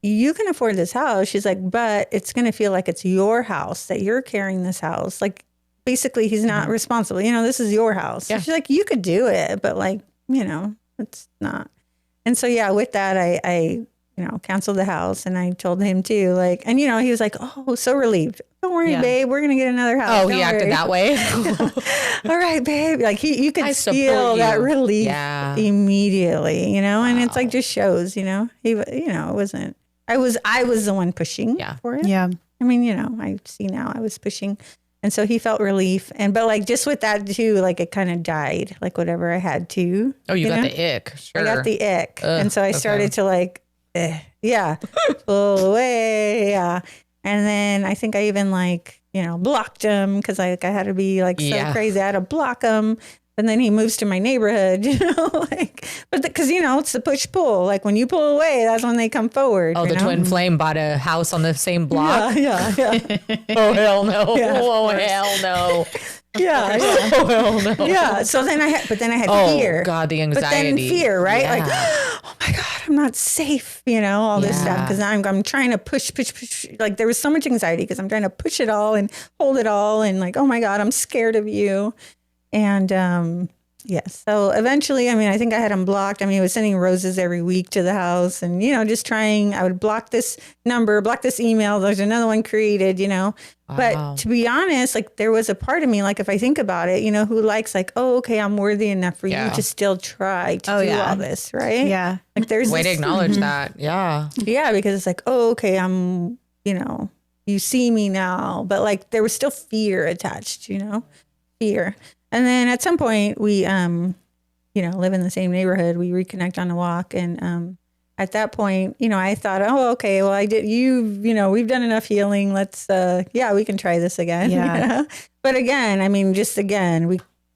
you can afford this house. She's like, but it's going to feel like it's your house, that you're carrying this house. Like, basically, he's not responsible. You know, this is your house. Yeah. She's like, you could do it, but like, you know, it's not. And so, yeah, with that, I you know, canceled the house and I told him too, like, and you know, he was like, oh, so relieved. Don't worry, babe. We're going to get another house. Oh, he acted that way. All right, babe. Like you could feel that relief immediately, you know, and it's like just shows, you know, it wasn't, I was the one pushing for it. Yeah. I mean, you know, I see now I was pushing. And so he felt relief. But like just with that too, like it kind of died, like whatever I had to. Oh, you got the ick. Sure. I got the ick. And so I started to like, pull away. Yeah. And then I think I even like, you know, blocked him because I had to be like so crazy. I had to block him. And then he moves to my neighborhood, you know, like, but because, you know, it's the push pull. Like when you pull away, that's when they come forward. Oh, the twin flame bought a house on the same block. Yeah. Oh, hell no. Yeah, oh, hell no. Yeah. Oh, hell no. Yeah. So then I had fear. Oh, God, the anxiety. But then fear, right? Yeah. Like, oh my God, I'm not safe, you know, all this stuff. Because I'm trying to push. Like there was so much anxiety because I'm trying to push it all and hold it all. And like, oh my God, I'm scared of you. And yes, so eventually, I mean, I think I had him blocked. I mean, he was sending roses every week to the house and, you know, just trying, I would block this number, block this email. There's another one created, you know, but to be honest, like there was a part of me, like if I think about it, you know, who likes like, oh, okay, I'm worthy enough for you to still try to do all this, right? Yeah. Like there's way to acknowledge that. Yeah. Yeah, because it's like, oh, okay, I'm, you know, you see me now, but like there was still fear attached, you know, fear. And then at some point we, you know, live in the same neighborhood. We reconnect on a walk. And at that point, you know, I thought, oh, okay, well, you know, we've done enough healing. Let's, we can try this again. Yeah. You know? But again, I mean,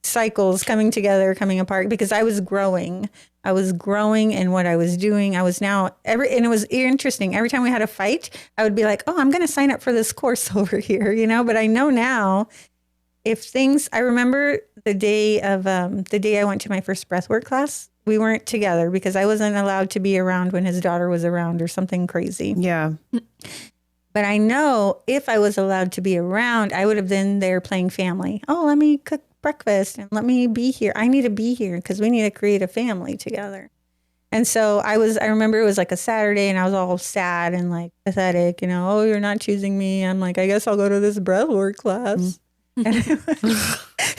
cycles coming together, coming apart because I was growing. I was growing in what I was doing. I was now and it was interesting. Every time we had a fight, I would be like, oh, I'm going to sign up for this course over here, you know, but I know now I remember the day I went to my first breathwork class, we weren't together because I wasn't allowed to be around when his daughter was around or something crazy. Yeah. But I know if I was allowed to be around, I would have been there playing family. Oh, let me cook breakfast and let me be here. I need to be here because we need to create a family together. And so I remember it was like a Saturday and I was all sad and like pathetic, you know, oh, you're not choosing me. I'm like, I guess I'll go to this breathwork class.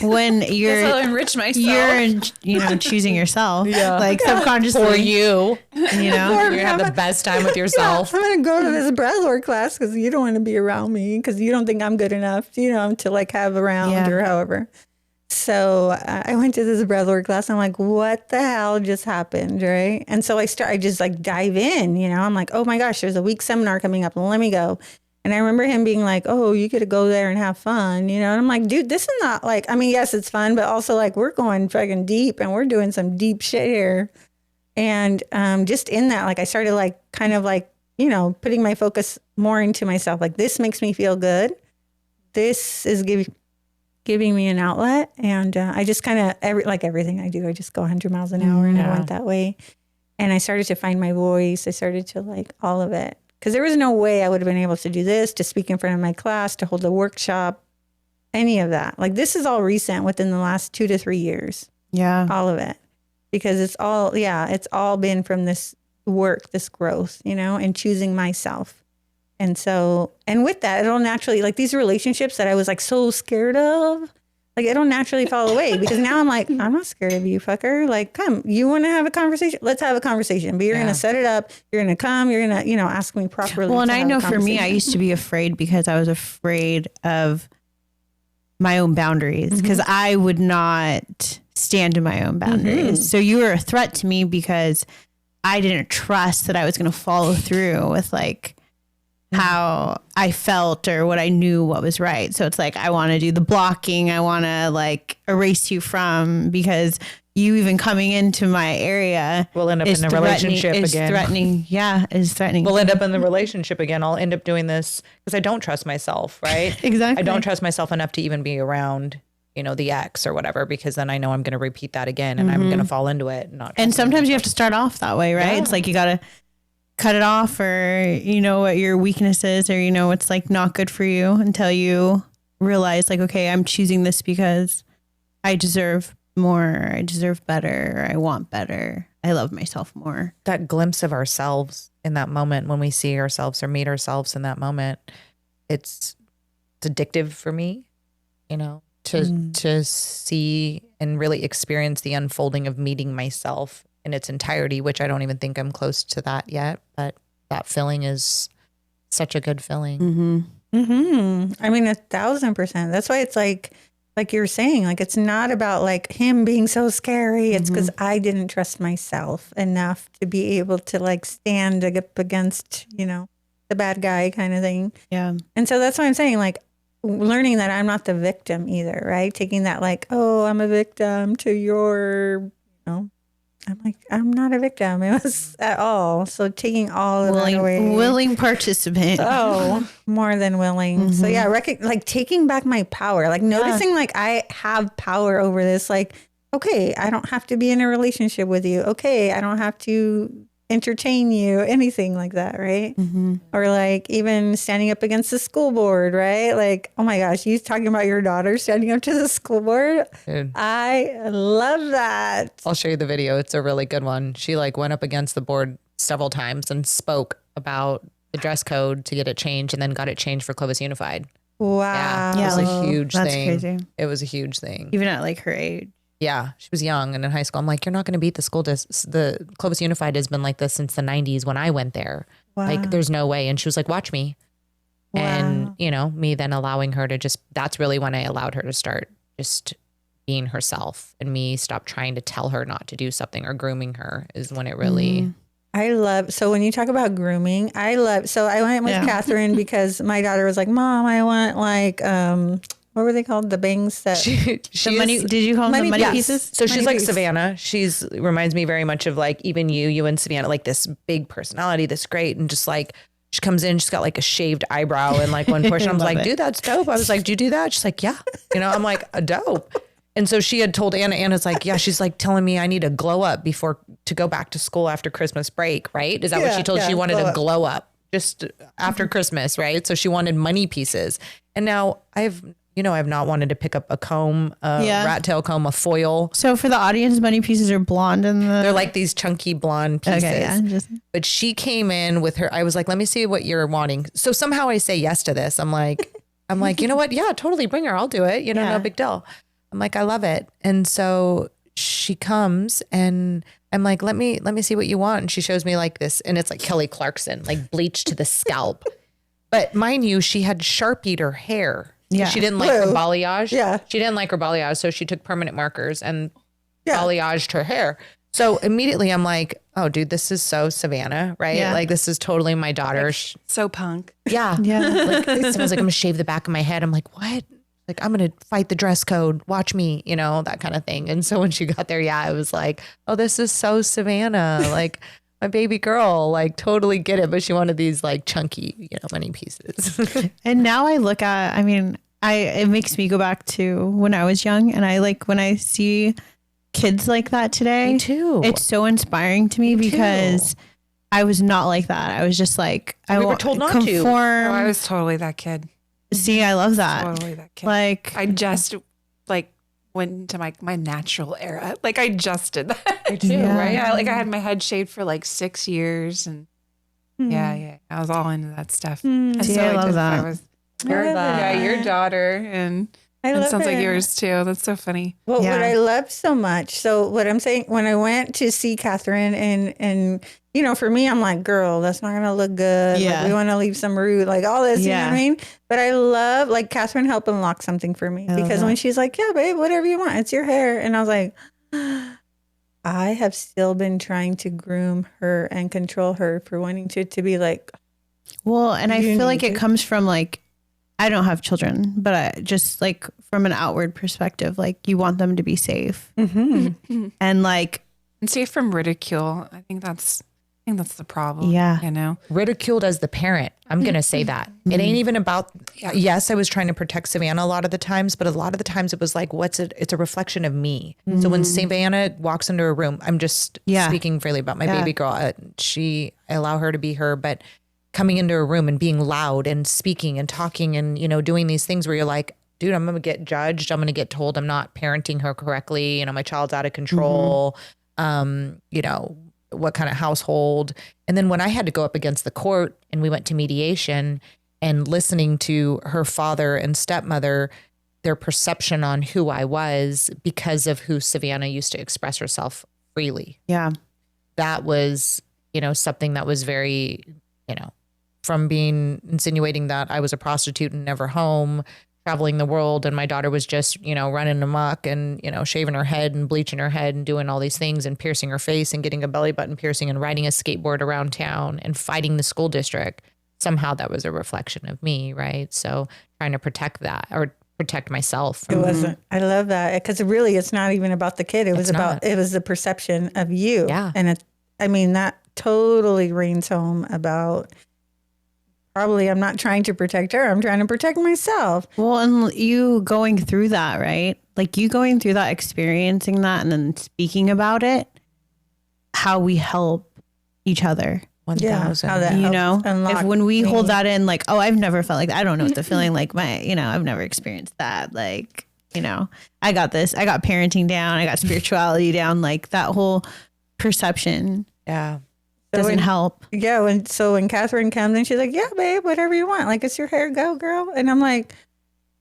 When I'll enrich myself. you're choosing yourself, like subconsciously For you. you know. You're going to have the best time with yourself. I'm going to go to this breathwork class because you don't want to be around me because you don't think I'm good enough, to like have around or however. So I went to this breathwork class. I'm like, what the hell just happened, right? And so I just like dive in, I'm like, oh my gosh, there's a week seminar coming up. Let me go. And I remember him being like, oh, you get to go there and have fun, And I'm like, dude, this is not like, I mean, yes, it's fun, but also like we're going fucking deep and we're doing some deep shit here. And just in that, like I started like kind of like, putting my focus more into myself. Like this makes me feel good. This is giving me an outlet. And I just kind of, like everything I do, I just go 100 miles an hour and I went that way. And I started to find my voice. I started to like all of it. Because there was no way I would have been able to do this, to speak in front of my class, to hold a workshop, any of that. Like this is all recent within the last 2 to 3 years. Yeah. All of it. Because it's all been from this work, this growth, and choosing myself. And so, and with that, it'll naturally, like these relationships that I was like so scared of, like it'll naturally fall away because now I'm like, I'm not scared of you, fucker. Like, come, you want to have a conversation? Let's have a conversation. But you're going to set it up. You're going to come. You're going to, ask me properly. Well, and I know for me, I used to be afraid because I was afraid of my own boundaries because I would not stand in my own boundaries. So you were a threat to me because I didn't trust that I was going to follow through with like how I felt or what I knew what was right. So it's like, I want to do the blocking. I want to like erase you from because you even coming into my area We'll end up in a relationship again. Is threatening. We'll end up in the relationship again. I'll end up doing this because I don't trust myself, right? Exactly. I don't trust myself enough to even be around, the ex or whatever, because then I know I'm going to repeat that again and I'm going to fall into it. And sometimes you have to start off that way, right? Yeah. It's like you got to cut it off or what your weakness is or what's like not good for you until you realize like, okay, I'm choosing this because I deserve more, I deserve better, or I want better. I love myself more. That glimpse of ourselves in that moment when we see ourselves or meet ourselves in that moment, it's addictive for me, to see and really experience the unfolding of meeting myself in its entirety, which I don't even think I'm close to that yet. But that feeling is such a good feeling. I mean, 1,000%. That's why it's like you're saying, like, it's not about like him being so scary. It's because I didn't trust myself enough to be able to like stand up against, the bad guy kind of thing. Yeah. And so that's why I'm saying like learning that I'm not the victim either, right? Taking that like, oh, I'm a victim to your, I'm like, I'm not a victim. It was at all. So taking all of that away. Willing participant. Oh, more than willing. So yeah, like taking back my power, like noticing like I have power over this. Like, okay, I don't have to be in a relationship with you. Okay, I don't have to entertain you, anything like that, right? Or like even standing up against the school board, right? Like, oh my gosh, you talking about your daughter standing up to the school board? Dude. I love that. I'll show you the video. It's a really good one. She like went up against the board several times and spoke about the dress code to get it changed and then got it changed for Clovis Unified. Wow. Yeah, it was a huge That's thing. crazy. It was a huge thing. Even at like her age. Yeah, she was young and in high school. I'm like, you're not going to beat the school the Clovis Unified has been like this since the 90s when I went there. Wow. Like, there's no way. And she was like, watch me. Wow. And, me then allowing her to that's really when I allowed her to start just being herself and me stop trying to tell her not to do something or grooming her is when it really. So when you talk about grooming, so I went with Catherine because my daughter was like, Mom, I want like, what were they called? The bangs that Did you call them the money pieces? So she's Money like piece. Savannah. Reminds me very much of like even you and Savannah, like this big personality, this great. And just like, she comes in, she's got like a shaved eyebrow and like one portion. I was like, dude, that's dope. I was like, do you do that? She's like, yeah. I'm like, dope. And so she had told Anna's like, yeah, she's like telling me I need to glow up to go back to school after Christmas break. Right. Is that what she told? She wanted to glow up just after Christmas. Right. So she wanted money pieces. And now I've not wanted to pick up a comb, a rat tail comb, a foil. So for the audience, bunny pieces are blonde and They're like these chunky blonde pieces. Okay, yeah, But she came in with her, I was like, let me see what you're wanting. So somehow I say yes to this. I'm like, you know what? Yeah, totally. Bring her. I'll do it. No big deal. I'm like, I love it. And so she comes and I'm like, let me see what you want. And she shows me like this, and it's like Kelly Clarkson, like bleached to the scalp. But mind you, she had Sharpied her hair. Yeah. She didn't like her balayage. Yeah. She didn't like her balayage. So she took permanent markers and balayaged her hair. So immediately I'm like, oh, dude, this is so Savannah, right? Yeah. Like, this is totally my daughter. So punk. Yeah. Yeah. Like, someone's like, I'm going to shave the back of my head. I'm like, what? Like, I'm going to fight the dress code. Watch me, that kind of thing. And so when she got there, I was like, oh, this is so Savannah. Like, my baby girl, like, totally get it. But she wanted these like chunky, money pieces. And now I look at, it makes me go back to when I was young, and I like when I see kids like that today. Me too. It's so inspiring to me because I was not like that. I was just like, We were told not to. conform. Oh, I was totally that kid. See, I love that. Totally that kid. Like, I just like went into my natural era. Like I just did that. I too, Yeah. right? Yeah, like I had my head shaved for like 6 years, and yeah, I was all into that stuff. And See, I love identify that. with I love your daughter, and I it love sounds like it. yours too. That's so funny. Well, Yeah. what I love so much. So what I'm saying, when I went to see Catherine and for me, I'm like, girl, that's not going to look good. Yeah. Like, we want to leave some root, like all this, you know what I mean? But I love, like, Catherine helped unlock something for me, love because that. when she's like, yeah, babe, whatever you want, it's your hair. And I was like, I have still been trying to groom her and control her for wanting to be like, well, and I You feel like need it to. comes from like, I don't have children, but I just like from an outward perspective, like you want them to be safe and like, And safe from ridicule. I think that's the problem. Yeah. Ridiculed as the parent. I'm going to say that. It ain't even about, yes, I was trying to protect Savannah a lot of the times, but a lot of the times it was like, it's a reflection of me. So when Savannah walks into a room, I'm just speaking freely about my baby girl. I allow her to be her, but coming into a room and being loud and speaking and talking and, doing these things where you're like, dude, I'm going to get judged. I'm going to get told I'm not parenting her correctly. My child's out of control. What kind of household. And then when I had to go up against the court and we went to mediation, and listening to her father and stepmother, their perception on who I was because of who Savannah used to express herself freely. yeah. That was, something that was very, from being insinuating that I was a prostitute and never home, traveling the world, and my daughter was just, running amok and, shaving her head and bleaching her head and doing all these things and piercing her face and getting a belly button piercing and riding a skateboard around town and fighting the school district. Somehow that was a reflection of me, right? So trying to protect that or protect myself. it wasn't. I love that, because really it's not even about the kid. It was it was the perception of you. Yeah. And that totally rings home about, probably I'm not trying to protect her. I'm trying to protect myself. Well, and you going through that, right? Like you going through that, experiencing that, and then speaking about it, how we help each other. 1,000. how that You helps know, unlock if when we me. hold that in, like, oh, I've never felt like that. I don't know what the feeling like I've never experienced that. Like, I got this. I got parenting down. I got spirituality down. Like that whole perception Yeah. doesn't help. Yeah, when Catherine comes in, she's like, yeah, babe, whatever you want. Like, it's your hair, go, girl. And I'm like,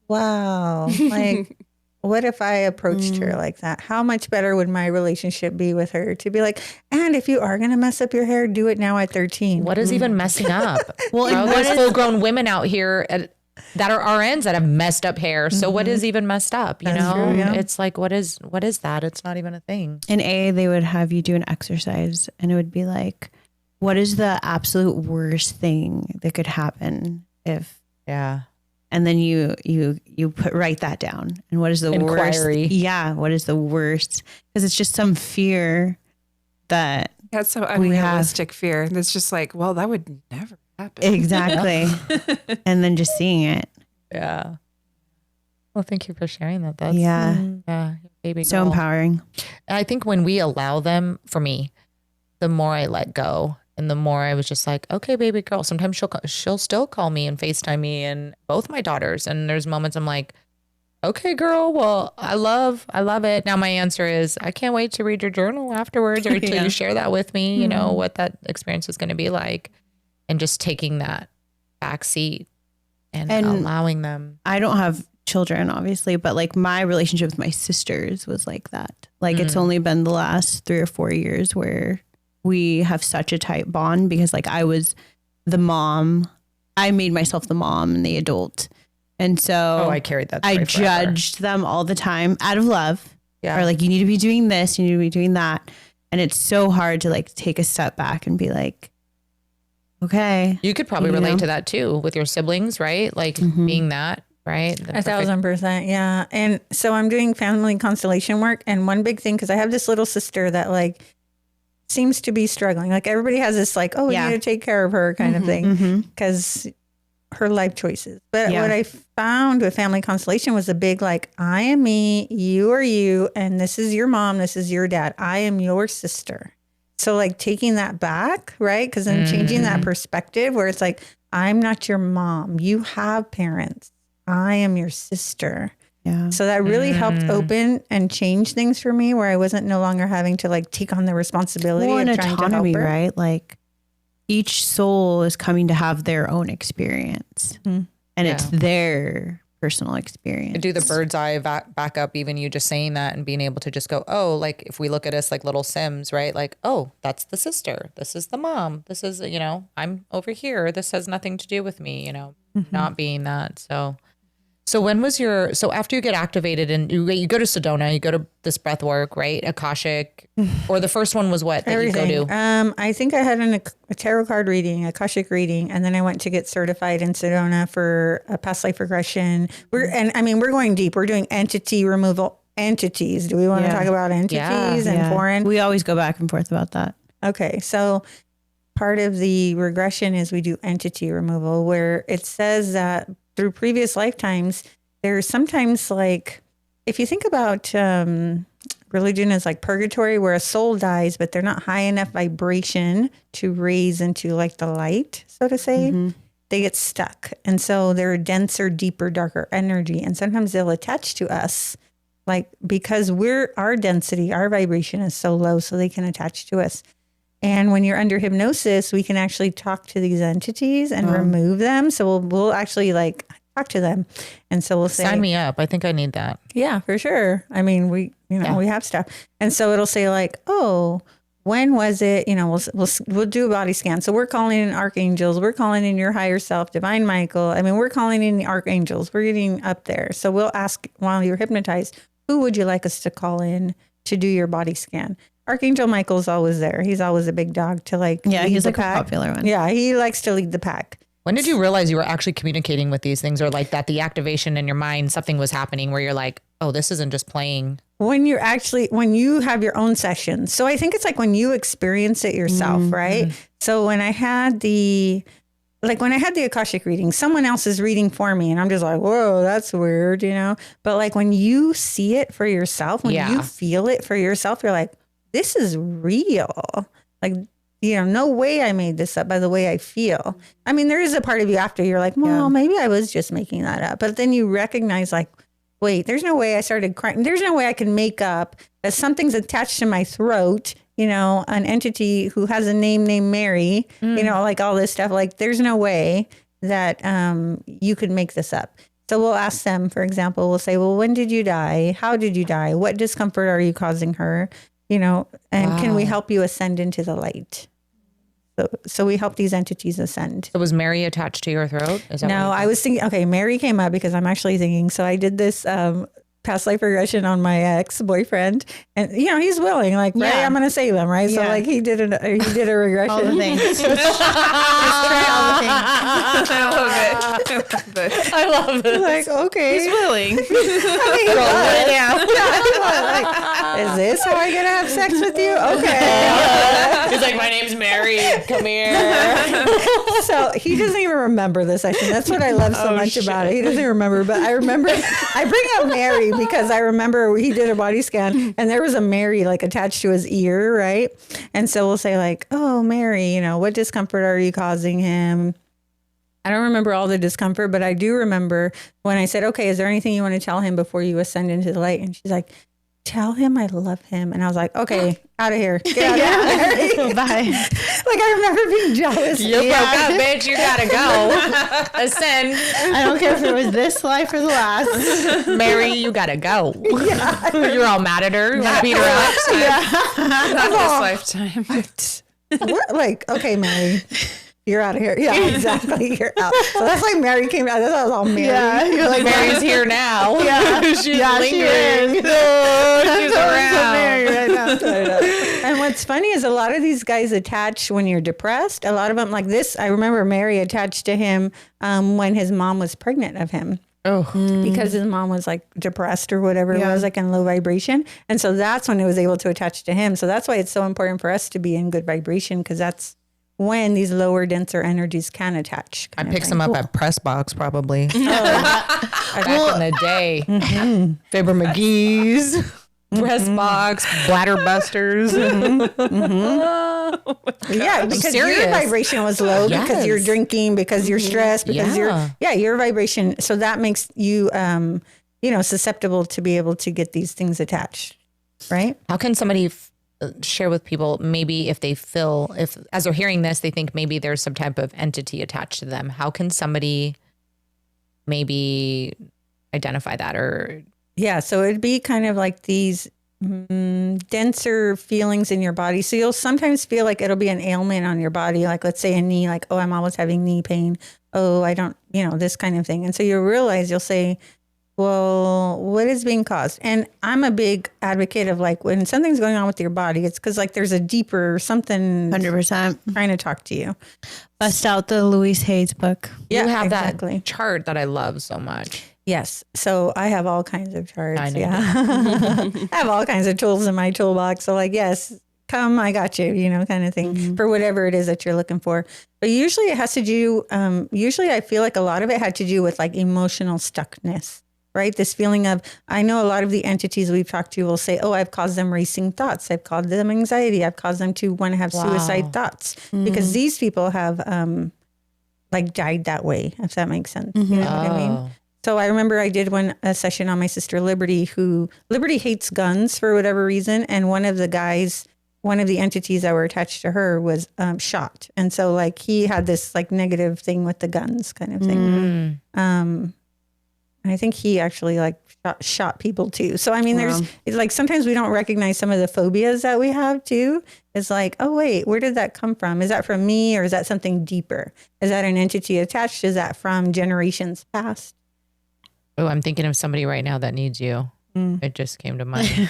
wow. Like, what if I approached her like that? How much better would my relationship be with her to be like, and if you are going to mess up your hair, do it now at 13. What is even messing up? Well, Bro, and there's what is- full grown women out here that are RNs that have messed up hair. So what is even messed up? You know, true, yeah. it's like, what is that? It's not even a thing. In AA, they would have you do an exercise, and it would be like, what is the absolute worst thing that could happen if, Yeah. and then you write that down. And what is the Inquiry. worst? Yeah. What is the worst? Because it's just some fear that That's so We have- unrealistic fear. That's just like, well, that would never happen. exactly. And then just seeing it. Yeah. Well, thank you for sharing that. That's Yeah. baby So girl. empowering. I think when we allow them, for me, the more I let go and the more I was just like, okay, baby girl. Sometimes she'll still call me and FaceTime me and both my daughters. And there's moments I'm like, okay, girl. Well, I love it. Now my answer is I can't wait to read your journal afterwards or to share that with me, you know, what that experience is going to be like, and just taking that back seat and allowing them. I don't have children, obviously, but like my relationship with my sisters was like that. Like it's only been the last 3 or 4 years where we have such a tight bond because like I was the mom. I made myself the mom and the adult. And so I carried that. I judged them all the time out of love. Yeah. Or like, you need to be doing this, you need to be doing that. And it's so hard to like take a step back and be like, okay. You could probably relate to that too with your siblings, right? Like being that, right? 1,000%. Yeah. And so I'm doing family constellation work. And one big thing, because I have this little sister that like seems to be struggling. Like everybody has this like, oh, we need to take care of her kind of thing because her life choices. But what I found with family constellation was a big like, I am me, you are you, and this is your mom, this is your dad. I am your sister. So like taking that back, right? Because then changing that perspective where it's like, I'm not your mom. You have parents. I am your sister. Yeah. So that really helped open and change things for me where I wasn't no longer having to like take on the responsibility of trying autonomy, to help her. Right? Like each soul is coming to have their own experience and it's their personal experience. Do the bird's eye back up, even you just saying that and being able to just go, oh, like if we look at us like little Sims, right? Like, oh, that's the sister. This is the mom. This is, you know, I'm over here. This has nothing to do with me, you know, not being that. So when was so after you get activated and you go to Sedona, you go to this breath work, right? Akashic, or the first one was what? Everything. That you go to? I think I had a tarot card reading, Akashic reading, and then I went to get certified in Sedona for a past life regression. We're going deep. We're doing entity removal. Entities. Do we want to talk about entities and foreign? We always go back and forth about that. Okay. So part of the regression is we do entity removal where it says that through previous lifetimes, there's sometimes like, if you think about religion as like purgatory where a soul dies, but they're not high enough vibration to raise into like the light, so to say, they get stuck. And so they're denser, deeper, darker energy. And sometimes they'll attach to us like because our density, our vibration is so low, so they can attach to us. And when you're under hypnosis, we can actually talk to these entities and remove them. So we'll actually like talk to them. And so we'll say, sign me up. I think I need that. Yeah, for sure. I mean, we have stuff. And so it'll say like, oh, when was it? You know, we'll do a body scan. So we're calling in archangels. We're calling in your higher self, Divine Michael. I mean, we're calling in the archangels. We're getting up there. So we'll ask while you're hypnotized, who would you like us to call in to do your body scan? Archangel Michael's always there. He's always a big dog to like lead he's the like pack. a popular one. Yeah, he likes to lead the pack. When did you realize you were actually communicating with these things or like that the activation in your mind, something was happening where you're like, oh, this isn't just playing? When you have your own sessions. So I think it's like when you experience it yourself, right? So when I had the Akashic reading, someone else is reading for me and I'm just like, whoa, that's weird, you know? But like when you see it for yourself, when you feel it for yourself, you're like, this is real. Like, you know, no way I made this up by the way I feel. I mean, there is a part of you after you're like, well, maybe I was just making that up. But then you recognize like, wait, there's no way I started crying. There's no way I can make up that something's attached to my throat, you know, an entity who has a name named Mary, you know, like all this stuff. Like there's no way that you could make this up. So we'll ask them, for example, we'll say, well, when did you die? How did you die? What discomfort are you causing her? You know, and can we help you ascend into the light? So we help these entities ascend. So was Mary attached to your throat? No, I was thinking, okay, Mary came up because I'm actually thinking, so I did this past life regression on my ex-boyfriend and, you know, he's willing, like, right, I'm going to save him, right? So like he did a regression. All the things. Just try all the things. I love it. Like, okay. He's willing. Is this how I get to have sex with you? Okay. He's like, my name's Mary. Come here. So he doesn't even remember the session. That's what I love so much about it. He doesn't remember, but I remember, I bring up Mary because I remember he did a body scan and there was a Mary like attached to his ear, right? And so we'll say like, oh, Mary, you know, what discomfort are you causing him? I don't remember all the discomfort, but I do remember when I said, okay, is there anything you want to tell him before you ascend into the light? And she's like, tell him I love him. And I was like, okay, out of here. Get out of here. Bye. Like, I remember being jealous. You broke up, bitch. You gotta go. Ascend. I don't care if it was this life or the last. Mary, you gotta go. You're all mad at her. You want to beat her up? Not this lifetime. What? Like, okay, Mary, you're out of here. Yeah, exactly. You're out. So that's like Mary came out. That's how I was all Mary. Yeah, you're like, Mary's here now. yeah, She's lingering. she is. She's around. And what's funny is a lot of these guys attach when you're depressed. A lot of them like this. I remember Mary attached to him when his mom was pregnant of him. Oh, Because his mom was like depressed or whatever it was, like in low vibration. And so that's when it was able to attach to him. So that's why it's so important for us to be in good vibration, because that's when these lower, denser energies can attach. I picked some up at Press Box probably. back in the day. Faber McGee's, Press Box, Bladder Busters. Yeah, because your serious. vibration was low because you're Yes. drinking, because you're stressed, because Yeah. your vibration. So that makes you, susceptible to be able to get these things attached, right? How can somebody share with people, maybe if they feel, if as they're hearing this, they think maybe there's some type of entity attached to them? How can somebody maybe identify that? Or Yeah, so it'd be kind of like these denser feelings in your body. So you'll sometimes feel like it'll be an ailment on your body, like let's say a knee, like, oh, I'm always having knee pain. Oh, I don't, this kind of thing. And so you'll realize, you'll say, well, what is being caused? And I'm a big advocate of like when something's going on with your body, it's because like there's a deeper something 100%. trying to talk to you. Bust out the Louise Hayes book. you have exactly. that chart that I love so much. Yes. So I have all kinds of charts. I know Yeah. I have all kinds of tools in my toolbox. So like, yes, come, I got you, kind of thing for whatever it is that you're looking for. But usually it has to do, usually I feel like a lot of it had to do with like emotional stuckness, right? This feeling of, I know a lot of the entities we've talked to will say, oh, I've caused them racing thoughts. I've caused them anxiety. I've caused them to want to have suicide thoughts because these people have like died that way, if that makes sense. You know what I mean? So I remember I did a session on my sister Liberty, who Liberty hates guns for whatever reason. And one of the entities that were attached to her was shot. And so like he had this like negative thing with the guns kind of thing. And I think he actually like shot people too. So I mean, it's like sometimes we don't recognize some of the phobias that we have too. It's like, oh wait, where did that come from? Is that from me or is that something deeper? Is that an entity attached? Is that from generations past? Oh, I'm thinking of somebody right now that needs you. It just came to mind.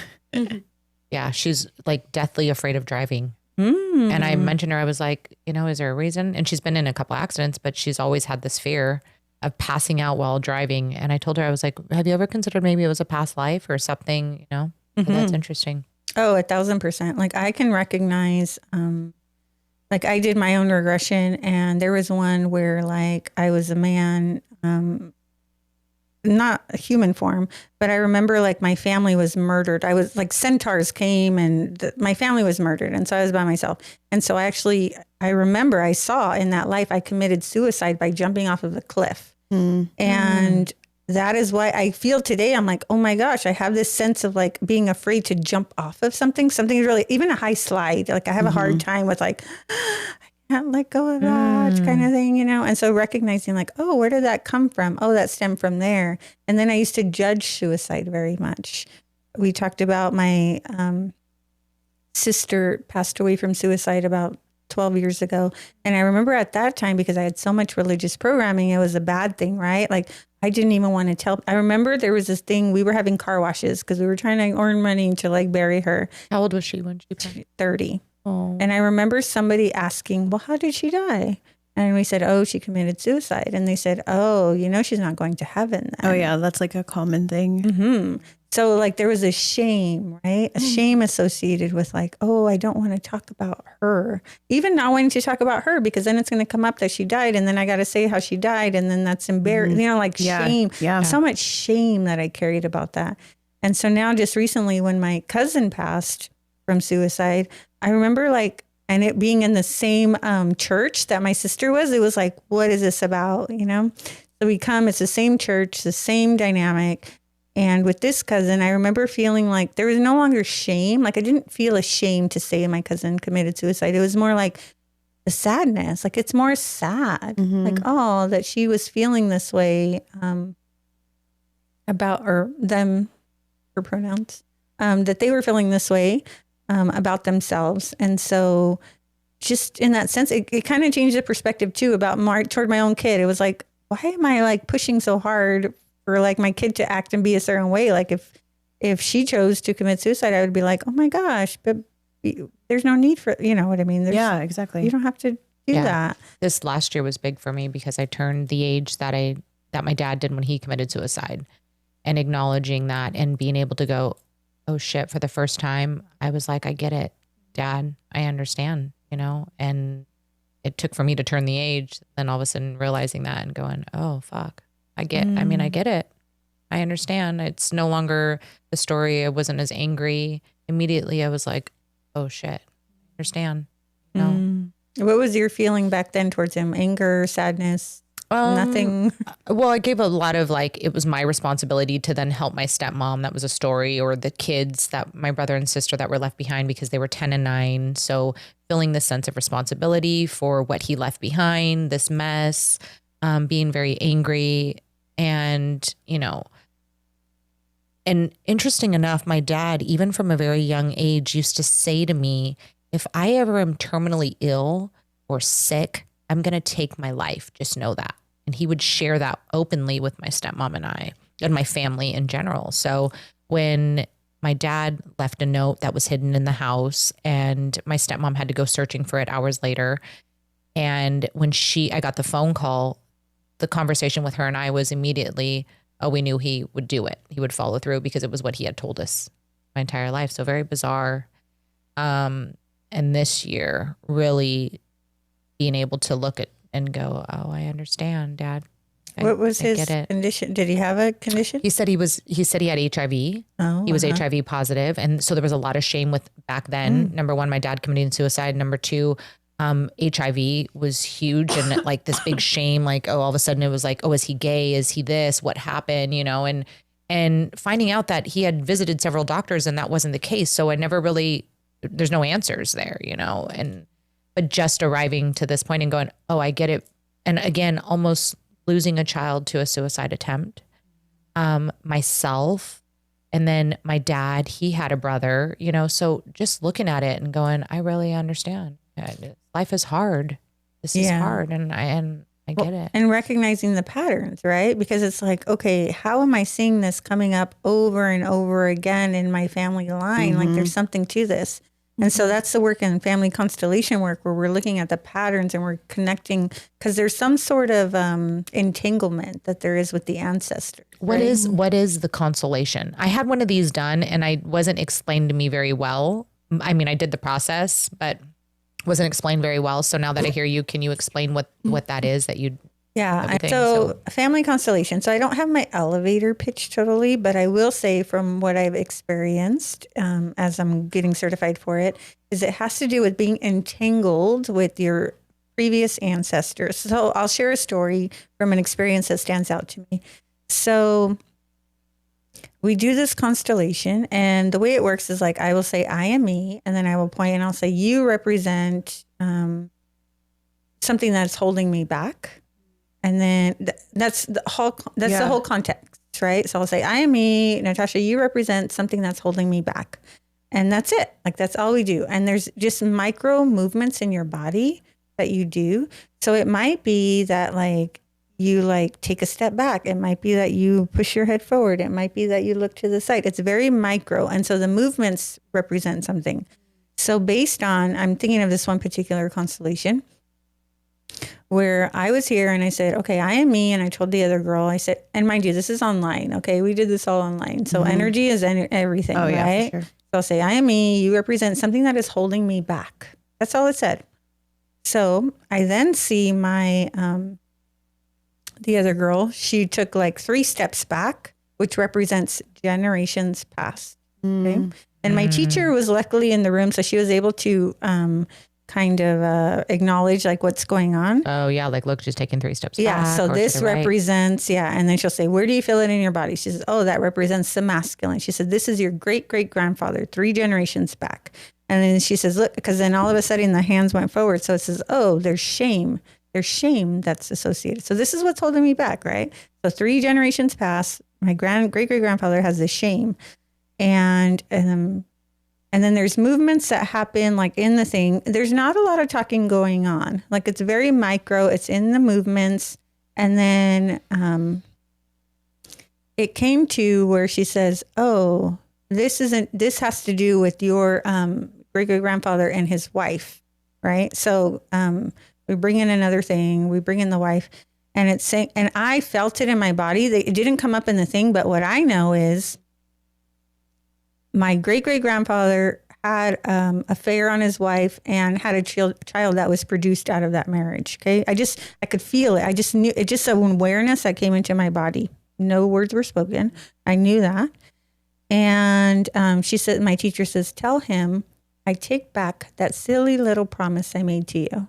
Yeah, she's like deathly afraid of driving. And I mentioned her, I was like, is there a reason? And she's been in a couple accidents, but she's always had this fear of passing out while driving. And I told her, I was like, have you ever considered maybe it was a past life or something, So that's interesting. Oh, 1,000%. Like I can recognize, like I did my own regression and there was one where like I was a man, not a human form, but I remember like my family was murdered. I was like centaurs came and my family was murdered. And so I was by myself. And so I remember I saw in that life, I committed suicide by jumping off of a cliff. And that is why I feel today, I'm like, oh my gosh, I have this sense of like being afraid to jump off of something really, even a high slide. Like I have a hard time with like, can't let go of that kind of thing, And so recognizing like, oh, where did that come from? Oh, that stemmed from there. And then I used to judge suicide very much. We talked about my sister passed away from suicide about 12 years ago. And I remember at that time, because I had so much religious programming, it was a bad thing, right? Like I didn't even want to tell. I remember there was this thing, we were having car washes because we were trying to earn money to like bury her. How old was she when she passed? 30. Oh. And I remember somebody asking, well, how did she die? And we said, oh, she committed suicide. And they said, oh, she's not going to heaven then. Oh, yeah. That's like a common thing. So like there was a shame, right? A shame associated with like, oh, I don't want to talk about her. Even not wanting to talk about her because then it's going to come up that she died. And then I got to say how she died. And then that's embarrassing, shame. Yeah. So much shame that I carried about that. And so now just recently when my cousin passed from suicide, I remember like And it being in the same church that my sister was, it was like, what is this about? You know? So we come, it's the same church, the same dynamic. And with this cousin, I remember feeling like there was no longer shame. Like I didn't feel ashamed to say my cousin committed suicide. It was more like the sadness. Like it's more sad. Like, oh, that she was feeling this way about, or them, her pronouns, that they were feeling this way about themselves. And so just in that sense, it kind of changed the perspective too about toward my own kid. It was like, why am I like pushing so hard for like my kid to act and be a certain way? Like if she chose to commit suicide, I would be like, oh my gosh, but there's no need for, you know what I mean? Yeah, exactly. You don't have to do that. This last year was big for me because I turned the age that my dad did when he committed suicide, and acknowledging that and being able to go, oh shit, for the first time, I was like, I get it, Dad, I understand, you know? And it took for me to turn the age, then all of a sudden realizing that and going, oh, fuck. I get it. I understand. It's no longer the story. I wasn't as angry. Immediately, I was like, oh, shit. I understand. You know? What was your feeling back then towards him? Anger, sadness? Nothing. Well, I gave a lot of like, it was my responsibility to then help my stepmom. That was a story, or the kids that my brother and sister that were left behind because they were 10 and 9. So feeling this sense of responsibility for what he left behind, this mess, being very angry. And, you know, and interesting enough, my dad, even from a very young age, used to say to me, if I ever am terminally ill or sick, I'm going to take my life. Just know that. And he would share that openly with my stepmom and I and my family in general. So when my dad left a note that was hidden in the house and my stepmom had to go searching for it hours later. And when I got the phone call, the conversation with her and I was immediately, oh, we knew he would do it. He would follow through because it was what he had told us my entire life. So very bizarre. And this year, really being able to look at and go, oh, I understand, Dad. What was his condition? Did he have a condition? He said he had HIV. Oh, he was HIV positive. And so there was a lot of shame with back then. Number one, my dad committing suicide. Number two, HIV was huge and like this big shame, like, oh, all of a sudden it was like, oh, is he gay? Is he this? What happened? You know, and finding out that he had visited several doctors and that wasn't the case. So I never really, there's no answers there, you know, but just arriving to this point and going, oh, I get it. And again, almost losing a child to a suicide attempt, myself, and then my dad, he had a brother, you know, so just looking at it and going, I really understand. Life is hard. This is hard. And I get it. And recognizing the patterns, right? Because it's like, okay, how am I seeing this coming up over and over again in my family line? Like there's something to this. And so that's the work in family constellation work where we're looking at the patterns and we're connecting because there's some sort of entanglement that there is with the ancestors. What is the constellation? I had one of these done and I wasn't explained to me very well. I mean, I did the process, but wasn't explained very well. So now that I hear you, can you explain what that is that you? Yeah. So family constellation. So I don't have my elevator pitch totally, but I will say from what I've experienced as I'm getting certified for it, is it has to do with being entangled with your previous ancestors. So I'll share a story from an experience that stands out to me. So we do this constellation and the way it works is like, I will say, I am me. And then I will point and I'll say, you represent something that's holding me back. And then that's the whole context, right? So I'll say, I am me, Natasha, you represent something that's holding me back. And that's it. Like, that's all we do. And there's just micro movements in your body that you do. So it might be that like, you like take a step back. It might be that you push your head forward. It might be that you look to the side. It's very micro. And so the movements represent something. So based on, I'm thinking of this one particular constellation where I was here and I said, okay, I am me. And I told the other girl, I said, and mind you, this is online. Okay. We did this all online. So energy is everything, right? Yeah, for sure. So I'll say, I am me. You represent something that is holding me back. That's all it said. So I then see my, the other girl, she took like 3 steps back, which represents generations past. Okay. And my teacher was luckily in the room. So she was able to, kind of acknowledge like what's going on. Oh yeah, like look, just taking 3 steps Yeah. back. So or to this the right. represents, and then she'll say, where do you feel it in your body? She says, oh, that represents the masculine. She said, this is your great great grandfather, 3 generations back. And then she says, look, because then all of a sudden the hands went forward. So it says, oh, there's shame. There's shame that's associated. So this is what's holding me back, right? So 3 generations pass. My great great grandfather has this shame. And then there's movements that happen like in the thing. There's not a lot of talking going on. Like it's very micro. It's in the movements. And then it came to where she says, oh, this has to do with your great great grandfather and his wife, right? So we bring in another thing. We bring in the wife. And it's saying, and I felt it in my body. It didn't come up in the thing, but what I know is my great great grandfather had affair on his wife and had a child that was produced out of that marriage. Okay, I could feel it. I just knew it. Just an awareness that came into my body. No words were spoken. I knew that. And she said, my teacher says, tell him I take back that silly little promise I made to you.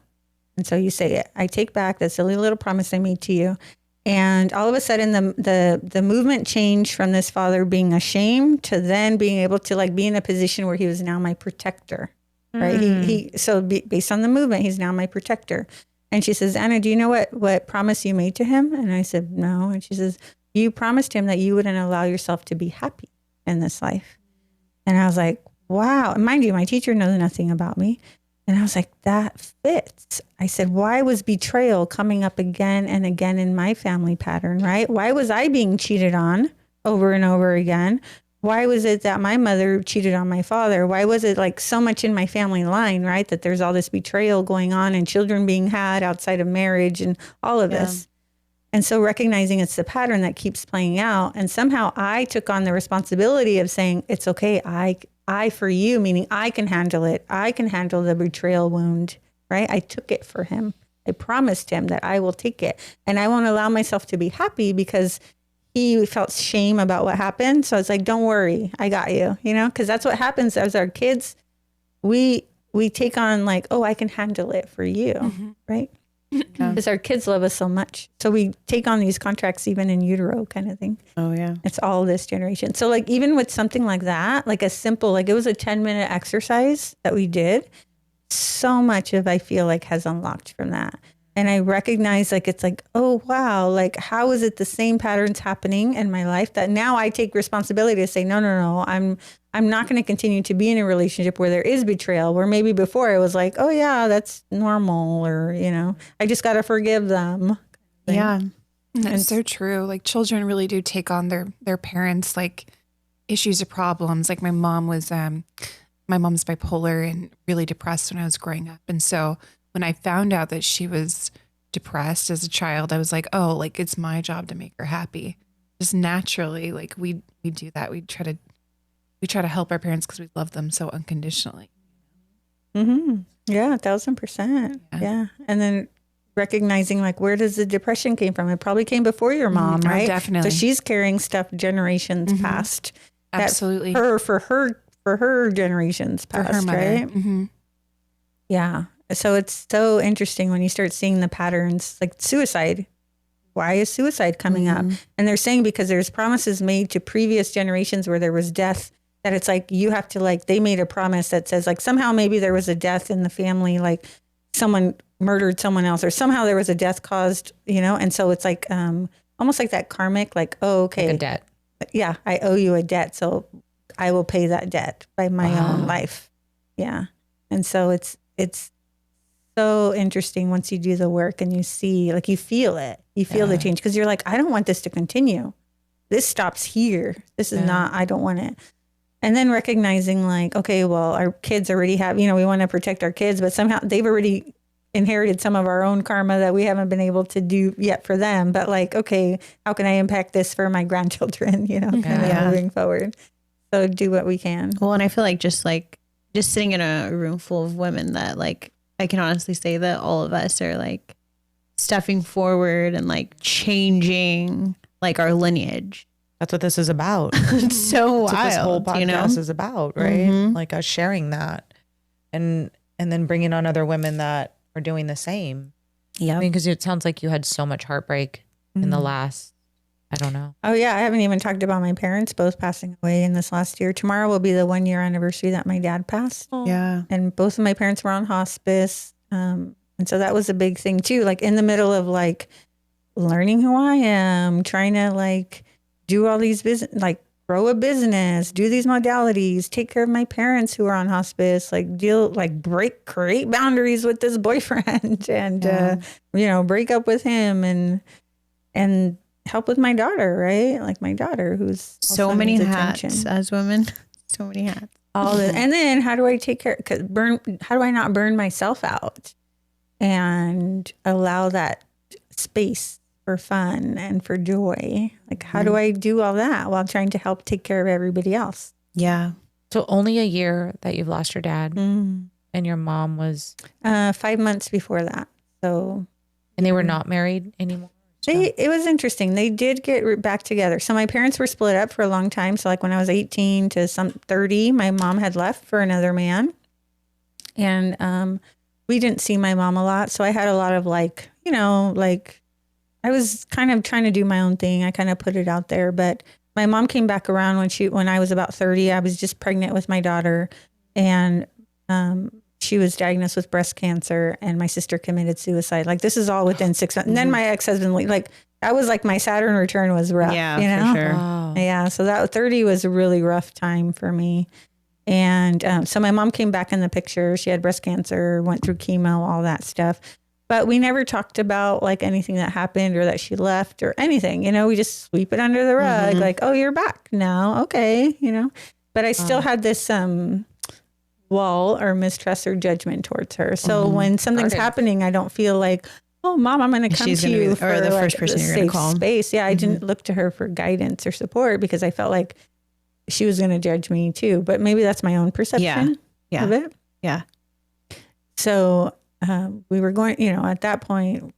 And so you say it. I take back that silly little promise I made to you. And all of a sudden, the movement changed from this father being ashamed to then being able to like be in a position where he was now my protector, right? Based on the movement, he's now my protector. And she says, Anna, do you know what promise you made to him? And I said, no. And she says, you promised him that you wouldn't allow yourself to be happy in this life. And I was like, wow. And mind you, my teacher knows nothing about me. And I was like, that fits. I said, why was betrayal coming up again and again in my family pattern, right? Why was I being cheated on over and over again? Why was it that my mother cheated on my father? Why was it like so much in my family line, right? That there's all this betrayal going on and children being had outside of marriage and all of this. And so recognizing it's the pattern that keeps playing out. And somehow I took on the responsibility of saying, it's okay. I for you, meaning I can handle it. I can handle the betrayal wound, right? I took it for him. I promised him that I will take it. And I won't allow myself to be happy because he felt shame about what happened. So it's like, don't worry, I got you, because that's what happens as our kids. We take on like, oh, I can handle it for you, right? Because our kids love us so much. So we take on these contracts even in utero kind of thing. Oh, yeah. It's all this generation. So like even with something like that, like a simple, like it was a 10-minute exercise that we did. So much of I feel like has unlocked from that. And I recognize like, it's like, oh, wow. Like how is it the same patterns happening in my life that now I take responsibility to say, no, I'm not going to continue to be in a relationship where there is betrayal, where maybe before it was like, oh yeah, that's normal. Or, I just got to forgive them. Yeah. That's so true. Like children really do take on their parents, like issues or problems. Like my mom's bipolar and really depressed when I was growing up. And so when I found out that she was depressed as a child, I was like, oh, like it's my job to make her happy. Just naturally, like we do that. We try to help our parents because we love them so unconditionally. Mm-hmm. Yeah, 1,000%. Yeah. And then recognizing like, where does the depression came from? It probably came before your mom, right? Oh, definitely. So she's carrying stuff generations past. Absolutely. For her generations past, for her mother. right? Mm-hmm. Yeah. So it's so interesting when you start seeing the patterns, like suicide. Why is suicide coming up? And they're saying because there's promises made to previous generations where there was death, that it's like you have to like, they made a promise that says like somehow maybe there was a death in the family, like someone murdered someone else or somehow there was a death caused, and so it's like almost like that karmic, like, oh, okay. Like a debt. Yeah, I owe you a debt, so I will pay that debt by my own life. Yeah. And so it's so interesting once you do the work and you see, like you feel it, the change because you're like, I don't want this to continue. This stops here. This is not, I don't want it. And then recognizing like, okay, well, our kids already have, we want to protect our kids, but somehow they've already inherited some of our own karma that we haven't been able to do yet for them. But like, okay, how can I impact this for my grandchildren, moving forward? So do what we can. Well, and I feel like just sitting in a room full of women that like, I can honestly say that all of us are like stepping forward and like changing like our lineage. That's what this is about. It's so That's what this whole wild, podcast is about, right? Like us sharing that. And and then bringing on other women that are doing the same. Yeah. I mean, because it sounds like you had so much heartbreak in the last, I don't know. Oh yeah, I haven't even talked about my parents both passing away in this last year. Tomorrow will be the 1 year anniversary that my dad passed. Yeah. And both of my parents were on hospice. And so that was a big thing too, like in the middle of like learning who I am, trying to like do all these business, like grow a business, do these modalities, take care of my parents who are on hospice, like create boundaries with this boyfriend and, break up with him and help with my daughter, right? Like my daughter who's So also many needs hats attention. as women. So many hats. All this. And then how do I take care? How do I not burn myself out and allow that space for fun and for joy? Like, how do I do all that while trying to help take care of everybody else? Yeah. So only a year that you've lost your dad, and your mom was, 5 months before that. So, and they were not married anymore. it was interesting. They did get back together. So my parents were split up for a long time. So like when I was 18 to 30, my mom had left for another man. And we didn't see my mom a lot. So I had a lot of like, I was kind of trying to do my own thing. I kind of put it out there. But my mom came back around when I was about 30. I was just pregnant with my daughter. And she was diagnosed with breast cancer, and my sister committed suicide. Like this is all within 6 months. And then my ex-husband, like that was like my Saturn return was rough. Yeah, you know? for sure. Wow. Yeah. So that 30 was a really rough time for me. And so my mom came back in the picture. She had breast cancer, went through chemo, all that stuff. But we never talked about like anything that happened or that she left or anything. We just sweep it under the rug. Like, oh, you're back now. Okay. But I still had this wall or mistrust or judgment towards her. So when something's happening, I don't feel like, oh, Mom, I'm going to come She's to gonna you be- for or the like, first person a you're gonna safe call. space. Yeah, I didn't look to her for guidance or support because I felt like she was going to judge me too. But maybe that's my own perception Yeah. of it. Yeah. So we were going, at that point,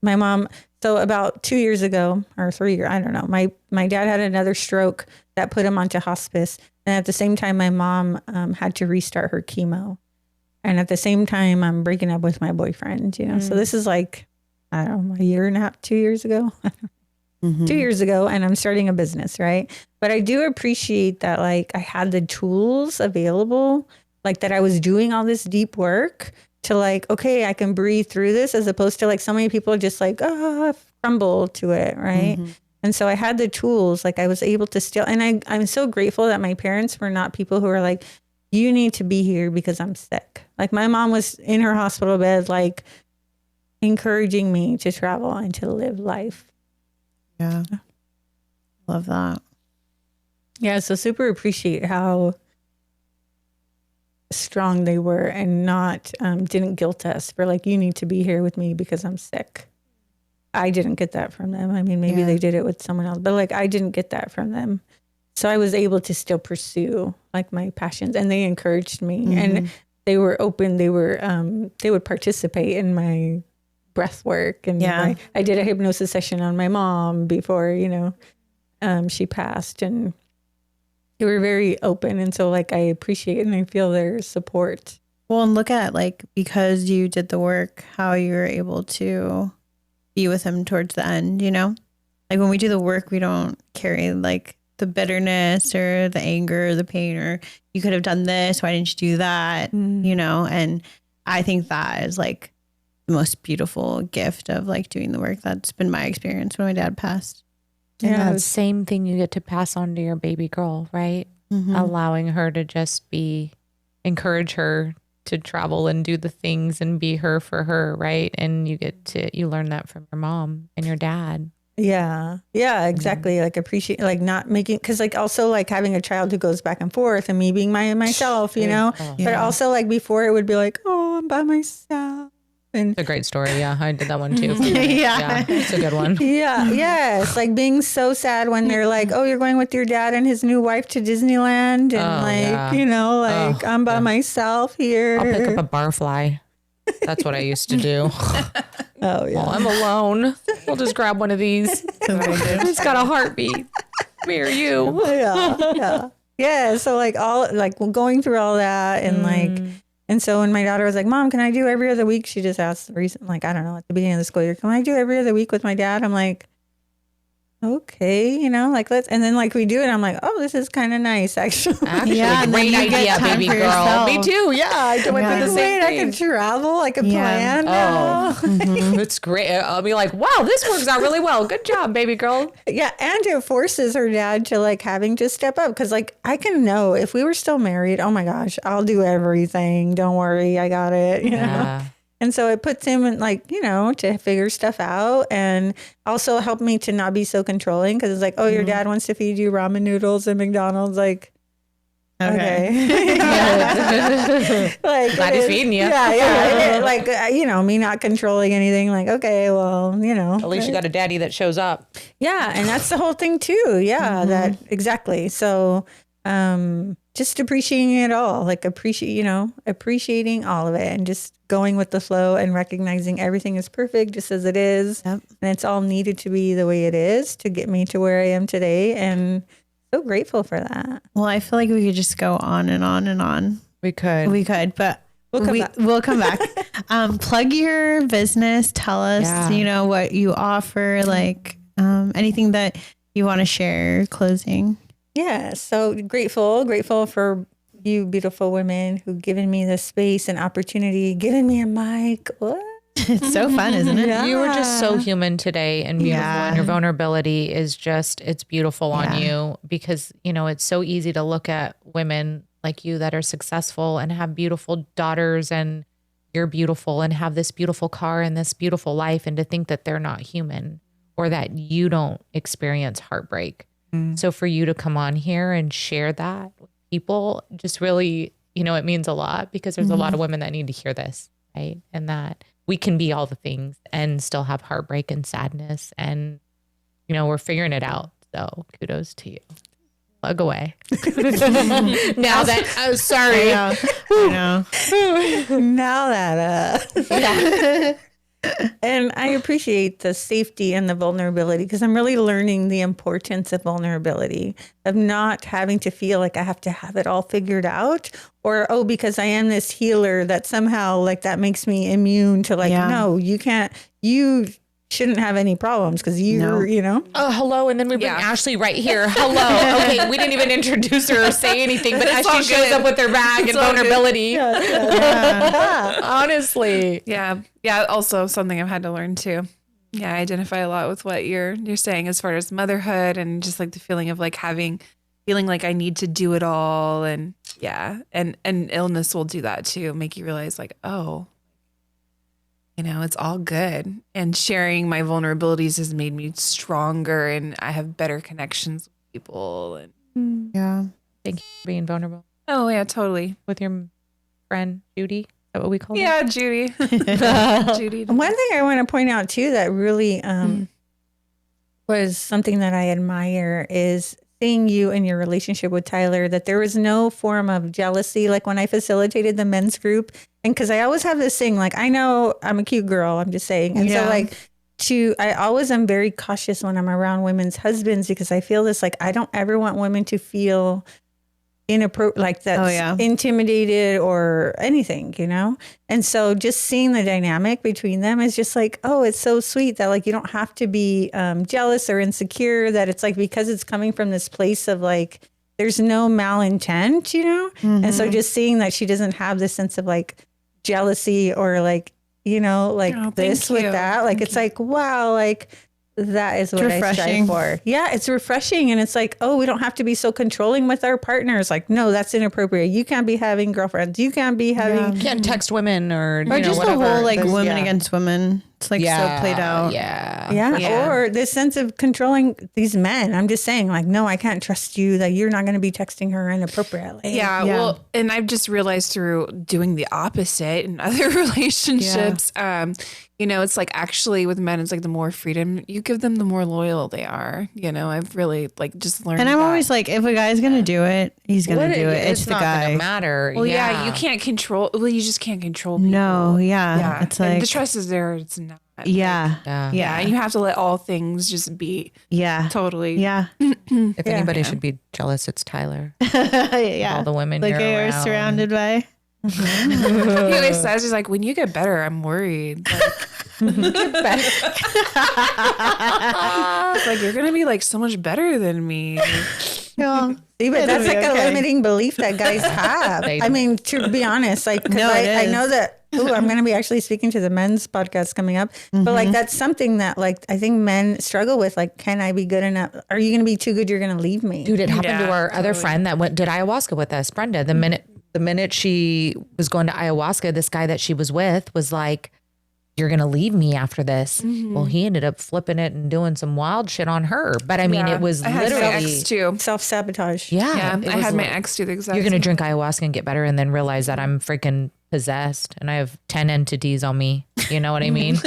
my mom, so about 2 years ago or 3 years, I don't know, my dad had another stroke that put him onto hospice. And at the same time, my mom had to restart her chemo. And at the same time, I'm breaking up with my boyfriend, So this is like, I don't know, a year and a half, 2 years ago. 2 years ago, and I'm starting a business, right? But I do appreciate that, like, I had the tools available, like that I was doing all this deep work to like, okay, I can breathe through this, as opposed to like so many people just like, crumble to it, right? And so I had the tools, like I was able to still, and I'm so grateful that my parents were not people who are like, you need to be here because I'm sick. Like my mom was in her hospital bed, like encouraging me to travel and to live life. Yeah. Love that. Yeah, so super appreciate how strong they were and not didn't guilt us for like, you need to be here with me because I'm sick. I didn't get that from them. I mean, maybe they did it with someone else, but like I didn't get that from them. So I was able to still pursue like my passions, and they encouraged me, and they were open. They would participate in my breath work, and I did a hypnosis session on my mom before, she passed, and they were very open. And so like I appreciate and I feel their support. Well, and look at like, because you did the work, how you were able to be with him towards the end, like when we do the work, we don't carry like the bitterness or the anger or the pain, or you could have done this, why didn't you do that? And I think that is like the most beautiful gift of like doing the work. That's been my experience when my dad passed. And Yeah. that same thing you get to pass on to your baby girl, right? Allowing her to just encourage her to travel and do the things and be her for her, right? And you learn that from your mom and your dad. Yeah, exactly. Like appreciate, like not making, because like also like having a child who goes back and forth and me being myself, but also like before it would be like, oh, I'm by myself. And It's a great story. Yeah, I did that one too. Yeah. It's a good one. yes, like being so sad when they're like, oh, you're going with your dad and his new wife to Disneyland, and I'm by myself here. I'll pick up a barfly. That's what I used to do. Oh yeah. Well, I'm alone. We'll just grab one of these. It's got a heartbeat. Me or you. Yeah. So like all like going through all that and like And so when my daughter was like, Mom, can I do every other week? She just asked recently, like, I don't know, at the beginning of the school year, can I do every other week with my dad? I'm like, okay, like and then like we do it. I'm like, oh, this is kind of nice, actually. Actually, Yeah, and then great you get idea, time baby for girl. yourself. Me too. Yeah, I went Yeah. for the same I thing. could travel, I could Yeah. plan now. It's great. I'll be like, wow, this works out really well. Good job, baby girl. Yeah, and it forces her dad to like having to step up because like I can know if we were still married, oh my gosh, I'll do everything. Don't worry, I got it. You know. Yeah. And so it puts him in like, to figure stuff out and also help me to not be so controlling because it's like, oh, your dad wants to feed you ramen noodles at McDonald's. Like, okay. Like, Glad he's feeding you. Yeah. Like, me not controlling anything. Like, okay, well, At least you got a daddy that shows up. yeah. And that's the whole thing too. Yeah, that exactly. So, just appreciating it all, like appreciating all of it and just going with the flow and recognizing everything is perfect just as it is. Yep. And it's all needed to be the way it is to get me to where I am today. And so grateful for that. Well, I feel like we could just go on and on and on. We could. We could, but we'll come back. Plug your business. Tell us, Yeah. what you offer, like anything that you want to share. Closing. Yeah. So grateful for you beautiful women who've given me the space and opportunity, given me a mic. What? It's so fun, isn't it? Yeah. You were just so human today and beautiful. Yeah. And your vulnerability is just, it's beautiful on Yeah. you because, it's so easy to look at women like you that are successful and have beautiful daughters and you're beautiful and have this beautiful car and this beautiful life and to think that they're not human or that you don't experience heartbreak. So for you to come on here and share that with people just really, it means a lot because there's a lot of women that need to hear this, right? And that we can be all the things and still have heartbreak and sadness. And, we're figuring it out. So kudos to you. Plug away. Now that, oh, sorry. I know. Now that, and I appreciate the safety and the vulnerability because I'm really learning the importance of vulnerability, of not having to feel like I have to have it all figured out or, because I am this healer that somehow like that makes me immune to like, no, you can't, you shouldn't have any problems because Oh, hello. And then we bring Ashley right here. Hello. Okay. We didn't even introduce her or say anything, but as she shows up with her bag and vulnerability. Honestly. Yeah. Yeah. Also something I've had to learn too. Yeah. I identify a lot with what you're saying as far as motherhood and just like the feeling of like feeling like I need to do it all. And yeah. And illness will do that too. Make you realize like, oh, it's all good. And sharing my vulnerabilities has made me stronger and I have better connections with people. And Yeah. Thank you for being vulnerable oh yeah, totally. with your friend, Judy. Is that what we call her? Yeah, Judy. Judy. One thing I want to point out too that really was something that I admire is seeing you in your relationship with Tyler, that there was no form of jealousy. Like when I facilitated the men's group, and because I always have this thing, like I know I'm a cute girl, I'm just saying. And so like I always am very cautious when I'm around women's husbands because I feel this, like I don't ever want women to feel inappropriate, like that's intimidated or anything, And so just seeing the dynamic between them is just like, oh, it's so sweet that like you don't have to be jealous or insecure, that it's like because it's coming from this place of like there's no malintent, And so just seeing that she doesn't have this sense of like jealousy or like, like this with that, like it's like, wow, like that is what I strive for. Yeah, it's refreshing. And it's like, oh, we don't have to be so controlling with our partners. Like, no, that's inappropriate. You can't be having girlfriends. You can't be having... You can't text women or just whatever. the whole like There's- women against women. It's like so played out. Yeah. Or this sense of controlling these men. I'm just saying like, no, I can't trust you, that you're not going to be texting her inappropriately. Yeah, well, and I've just realized through doing the opposite in other relationships, it's like actually with men, it's like the more freedom you give them, the more loyal they are. I've really like just learned. And I'm that. always like, if a guy's gonna do it, he's gonna do it. It's the not guy. gonna matter. Well, yeah, you can't control. Well, you just can't control people. No, yeah. It's and like the trust is there. It's not. Yeah. Yeah, you have to let all things just be. Yeah. Totally. Yeah. If anybody should be jealous, it's Tyler. All Yeah. the women Like you're you're around. surrounded by. He always says, he's like, when you get better, I'm worried. Like, it's like, you're going to be like so much better than me. Yeah. See, but that's like a okay. limiting belief that guys have. I mean, to be honest, like, 'cause No, it I is. know that, I'm going to be actually speaking to the men's podcast coming up, but like, that's something that like, I think men struggle with. Like, can I be good enough? Are you going to be too good? You're going to leave me. Dude, it happened to Yeah, our other friend that did ayahuasca with us, Brenda. The minute she was going to ayahuasca, this guy that she was with was like, you're going to leave me after this. Well, he ended up flipping it and doing some wild shit on her. But I mean, Yeah. it was I had my literally, ex too. Self-sabotage. yeah. Yeah, I had my ex do the exact You're going to same drink ayahuasca and get better and then realize that I'm freaking possessed and I have 10 entities on me. You know what I mean?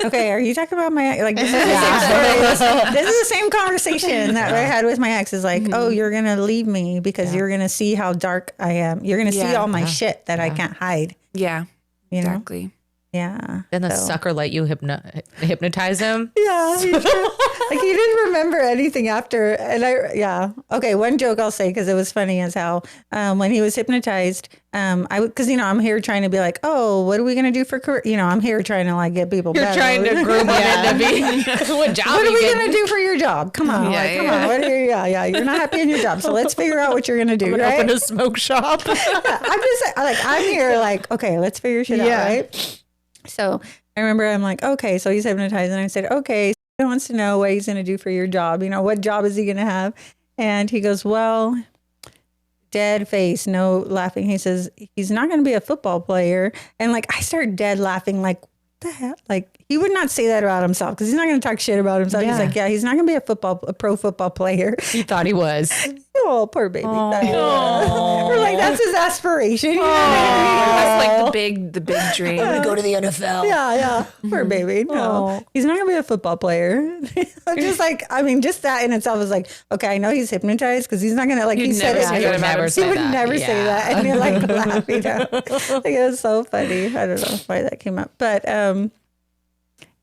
Okay, are you talking about my like? This is the same story. This is the same conversation that I had with my ex. Is like, oh, you're gonna leave me because you're gonna see how dark I am. You're gonna see Yeah. all my shit that I can't hide. Yeah, You know? exactly. Yeah. Then the So- sucker let you hypnotize him. Yeah, he did. Like he didn't remember anything after, and okay. One joke I'll say because it was funny as how when he was hypnotized, because I'm here trying to be like, oh, what are we gonna do for career? I'm here trying to like get people. You're better. trying to groom him into be what job What are you we getting? gonna do for your job? Come on, Yeah, come yeah. on. What are you, you're not happy in your job, so let's figure out what you're gonna do, right? Open a smoke shop. I'm just like I'm here, like okay, let's figure shit out, right? So I remember I'm like, okay, so he's hypnotized, and I said, okay, he wants to know what he's gonna do for your job. What job is he gonna have? And he goes, well, dead face, no laughing. He says he's not gonna be a football player, and like I start dead laughing, like what the hell? Like he would not say that about himself because he's not gonna talk shit about himself. He's like, yeah, he's not gonna be a pro football player. He thought he was. Oh, poor baby. We're like, that's his aspiration. You know what I mean? That's like the big dream. Go to the NFL. Yeah. Poor baby. No, he's not going to be a football player. I'm just like, just that in itself is like, okay, I know he's hypnotized because he's not going to, like, he You'd said never it. say He that would about never, himself. he would never say Yeah. that. And you're like laughing. Like, it was so funny. I don't know why that came up. But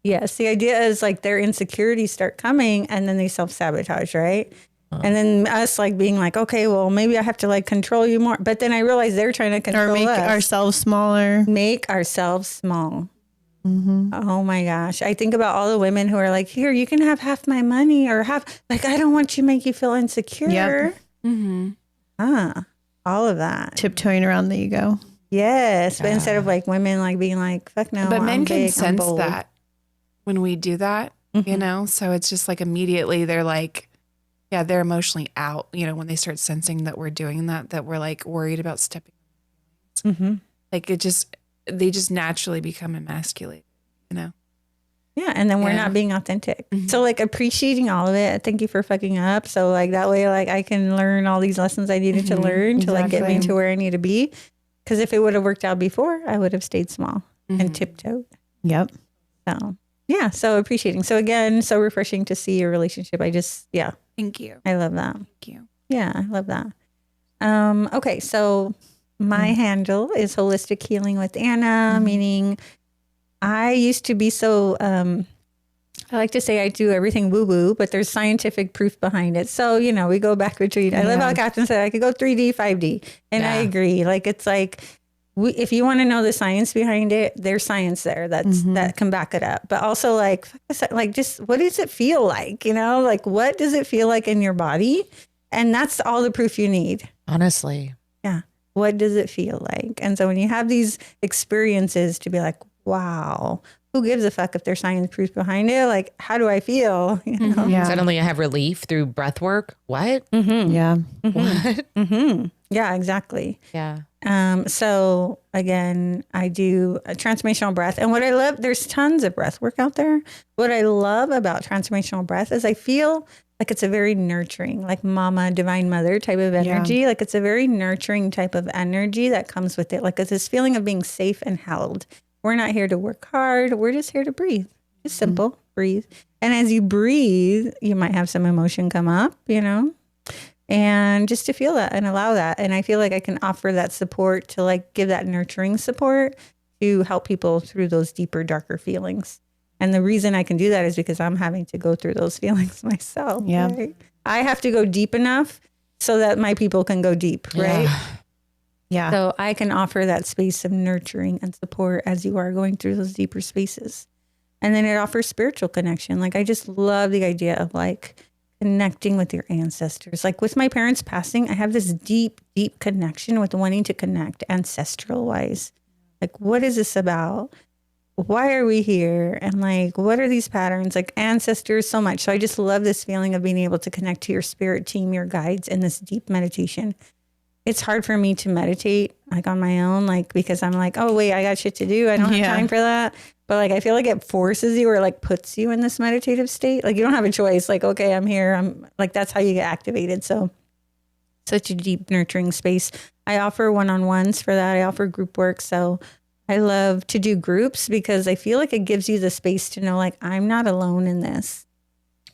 yes, the idea is like their insecurities start coming and then they self-sabotage, right? And then us like being like, okay, well, maybe I have to like control you more. But then I realize they're trying to control Or make us. ourselves smaller. Make ourselves small. Oh my gosh. I think about all the women who are like, here, you can have half my money or half, like, I don't want you to make you feel insecure. Yep. All of that. Tiptoeing around the ego. Yes. But instead of like women like being like, fuck no. But men I'm can big, I'm sense bold. that when we do that, so it's just like immediately they're like, yeah, they're emotionally out, when they start sensing that we're doing that we're like worried about stepping. Like they just naturally become emasculated, Yeah. And then we're Yeah. not being authentic. So like appreciating all of it. Thank you for fucking up. So like that way, like I can learn all these lessons I needed to learn to like get me Exactly. to where I need to be. Because if it would have worked out before, I would have stayed small and tiptoed. Yep. So yeah. So appreciating. So again, so refreshing to see your relationship. Thank you. I love that. Thank you. Yeah, I love that. Okay, so my handle is Holistic Healing with Anna, meaning I used to be so, I like to say I do everything woo-woo, but there's scientific proof behind it. So, we go back between, I love how Captain said I could go 3D, 5D. And I agree. Like, it's like, if you want to know the science behind it, there's science there that can back it up. But also like just what does it feel like? Like what does it feel like in your body? And that's all the proof you need. Honestly. Yeah. What does it feel like? And so when you have these experiences to be like, wow, who gives a fuck if there's science proof behind it? Like, how do I feel? Yeah. Suddenly I have relief through breath work. What? Yeah. What? Yeah, exactly. Yeah. So again, I do a transformational breath. And what I love, there's tons of breath work out there. What I love about transformational breath is I feel like it's a very nurturing, like mama, divine mother type of energy. Like it's a very nurturing type of energy that comes with it. Like it's this feeling of being safe and held. We're not here to work hard. We're just here to breathe. Just simple, breathe. And as you breathe, you might have some emotion come up, and just to feel that and allow that. And I feel like I can offer that support to like give that nurturing support to help people through those deeper, darker feelings. And the reason I can do that is because I'm having to go through those feelings myself. Yeah. Right? I have to go deep enough so that my people can go deep, right? Yeah. So I can offer that space of nurturing and support as you are going through those deeper spaces. And then it offers spiritual connection. Like I just love the idea of like connecting with your ancestors. Like with my parents passing, I have this deep, deep connection with wanting to connect ancestral wise. Like, what is this about? Why are we here? And like, what are these patterns? Like ancestors so much. So I just love this feeling of being able to connect to your spirit team, your guides in this deep meditation. It's hard for me to meditate like on my own, like, because I'm like, oh wait, I got shit to do. I don't have time for that. But like, I feel like it forces you or like puts you in this meditative state. Like you don't have a choice. Like, okay, I'm here. I'm like, that's how you get activated. So such a deep nurturing space. I offer one-on-ones for that. I offer group work. So I love to do groups because I feel like it gives you the space to know, like, I'm not alone in this.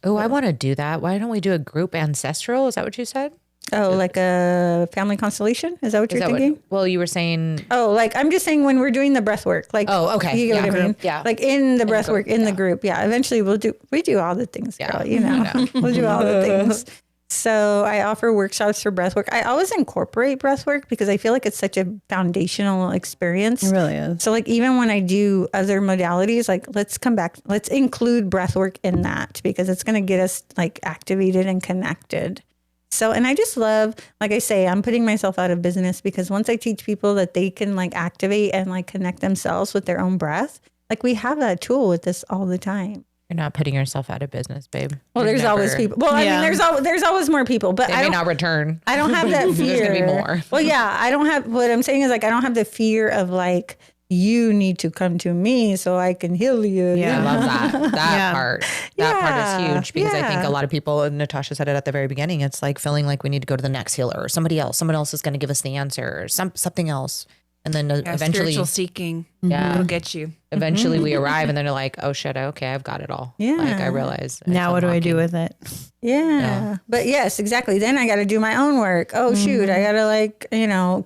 Oh, I want to do that. Why don't we do a group ancestral? Is that what you said? Oh, like a family constellation? Is that what you're thinking? Well, you were saying. Oh, like I'm just saying when we're doing the breath work, like, Oh, okay. You get what I mean? Yeah. Like in the breath work, in the group. Yeah. Eventually we do all the things, girl, you know, we'll do all the things. So I offer workshops for breathwork. I always incorporate breathwork because I feel like it's such a foundational experience. It really is. So like even when I do other modalities, like let's come back, let's include breathwork in that because it's going to get us like activated and connected. So, and I just love, like I say, I'm putting myself out of business because once I teach people that they can like activate and like connect themselves with their own breath, like we have that tool with this all the time. You're not putting yourself out of business, babe. Well, there's always people. Well, I mean, there's always more people, but They may not return. I don't have that fear. There's gonna be more. Well, yeah, I don't have. What I'm saying is like I don't have the fear of like you need to come to me so I can heal you. Yeah, I love that. That part. That part is Yeah, huge because I think yeah. a lot of people, and Natasha said it at the very beginning, it's like feeling like we need to go to the next healer or somebody else. Someone else is going to give us the answer or something else. And then eventually, spiritual seeking, Yeah. it'll get you. eventually we arrive and then they're like, oh shit, okay, I've got it all. Yeah. Like I realize. it's Now what do I do unlocking. with it? Yeah. But yes, exactly. Then I got to do my own work. Oh, shoot. I got to like,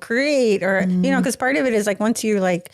create or, because part of it is like once you like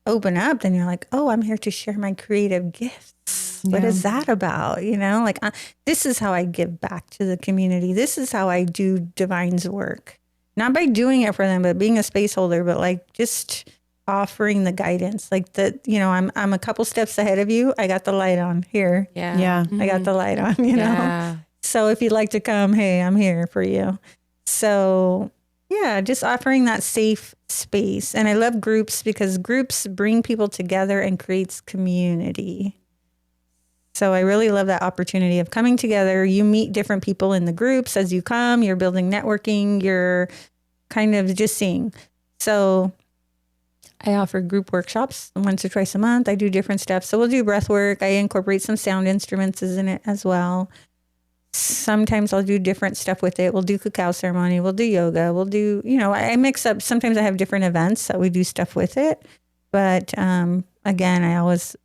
open up, then you're like, oh, I'm here to share my creative gifts. What is that about? Like this is how I give back to the community. This is how I do Divine's work. Not by doing it for them, but being a space holder, but like just offering the guidance. Like that, I'm a couple steps ahead of you. I got the light on here. Yeah. Yeah. I got the light on, you know? Yeah. So if you'd like to come, hey, I'm here for you. So yeah, just offering that safe space. And I love groups because groups bring people together and creates community. So I really love that opportunity of coming together. You meet different people in the groups as you come, you're building networking, you're kind of just seeing. So I offer group workshops once or twice a month. I do different stuff. So we'll do breath work. I incorporate some sound instruments in it as well. Sometimes I'll do different stuff with it. We'll do cacao ceremony. We'll do yoga. We'll do, I mix up. Sometimes I have different events that we do stuff with it. But again, I always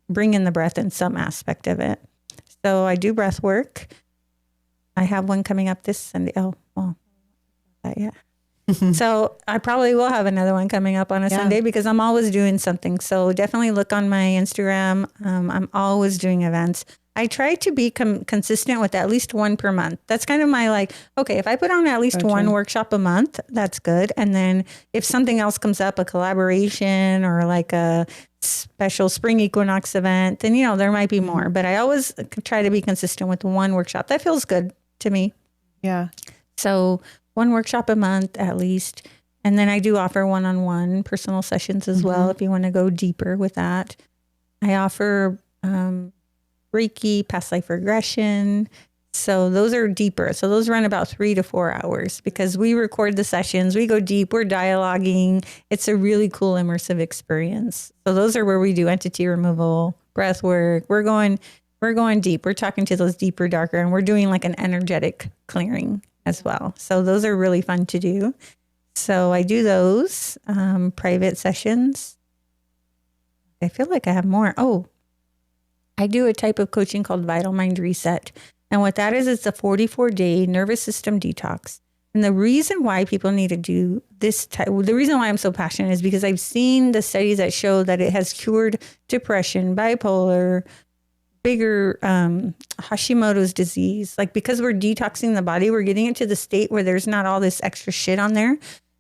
bring in the breath in some aspect of it. So I do breath work. I have one coming up this Sunday. Oh, well, not yet. So I probably will have another one coming up on a Sunday because I'm always doing something. So definitely look on my Instagram. I'm always doing events. I try to be consistent with at least one per month. That's kind of my like, okay, if I put on at least one workshop a month, that's good. And then if something else comes up, a collaboration or like a special spring equinox event, then, there might be more. But I always try to be consistent with one workshop. That feels good to me. Yeah. So one workshop a month at least. And then I do offer one-on-one personal sessions as well if you want to go deeper with that. I offer Reiki, past life regression. So those are deeper. So those run about 3 to 4 hours because we record the sessions. We go deep. We're dialoguing. It's a really cool immersive experience. So those are where we do entity removal, breath work. We're going deep. We're talking to those deeper, darker, and we're doing like an energetic clearing as well. So those are really fun to do. So I do those private sessions. I feel like I have more. Oh, I do a type of coaching called Vital Mind Reset. And what that is, it's a 44-day nervous system detox. And the reason why people need to do this the reason why I'm so passionate is because I've seen the studies that show that it has cured depression, bipolar, bigger Hashimoto's disease. Like because we're detoxing the body, we're getting it to the state where there's not all this extra shit on there.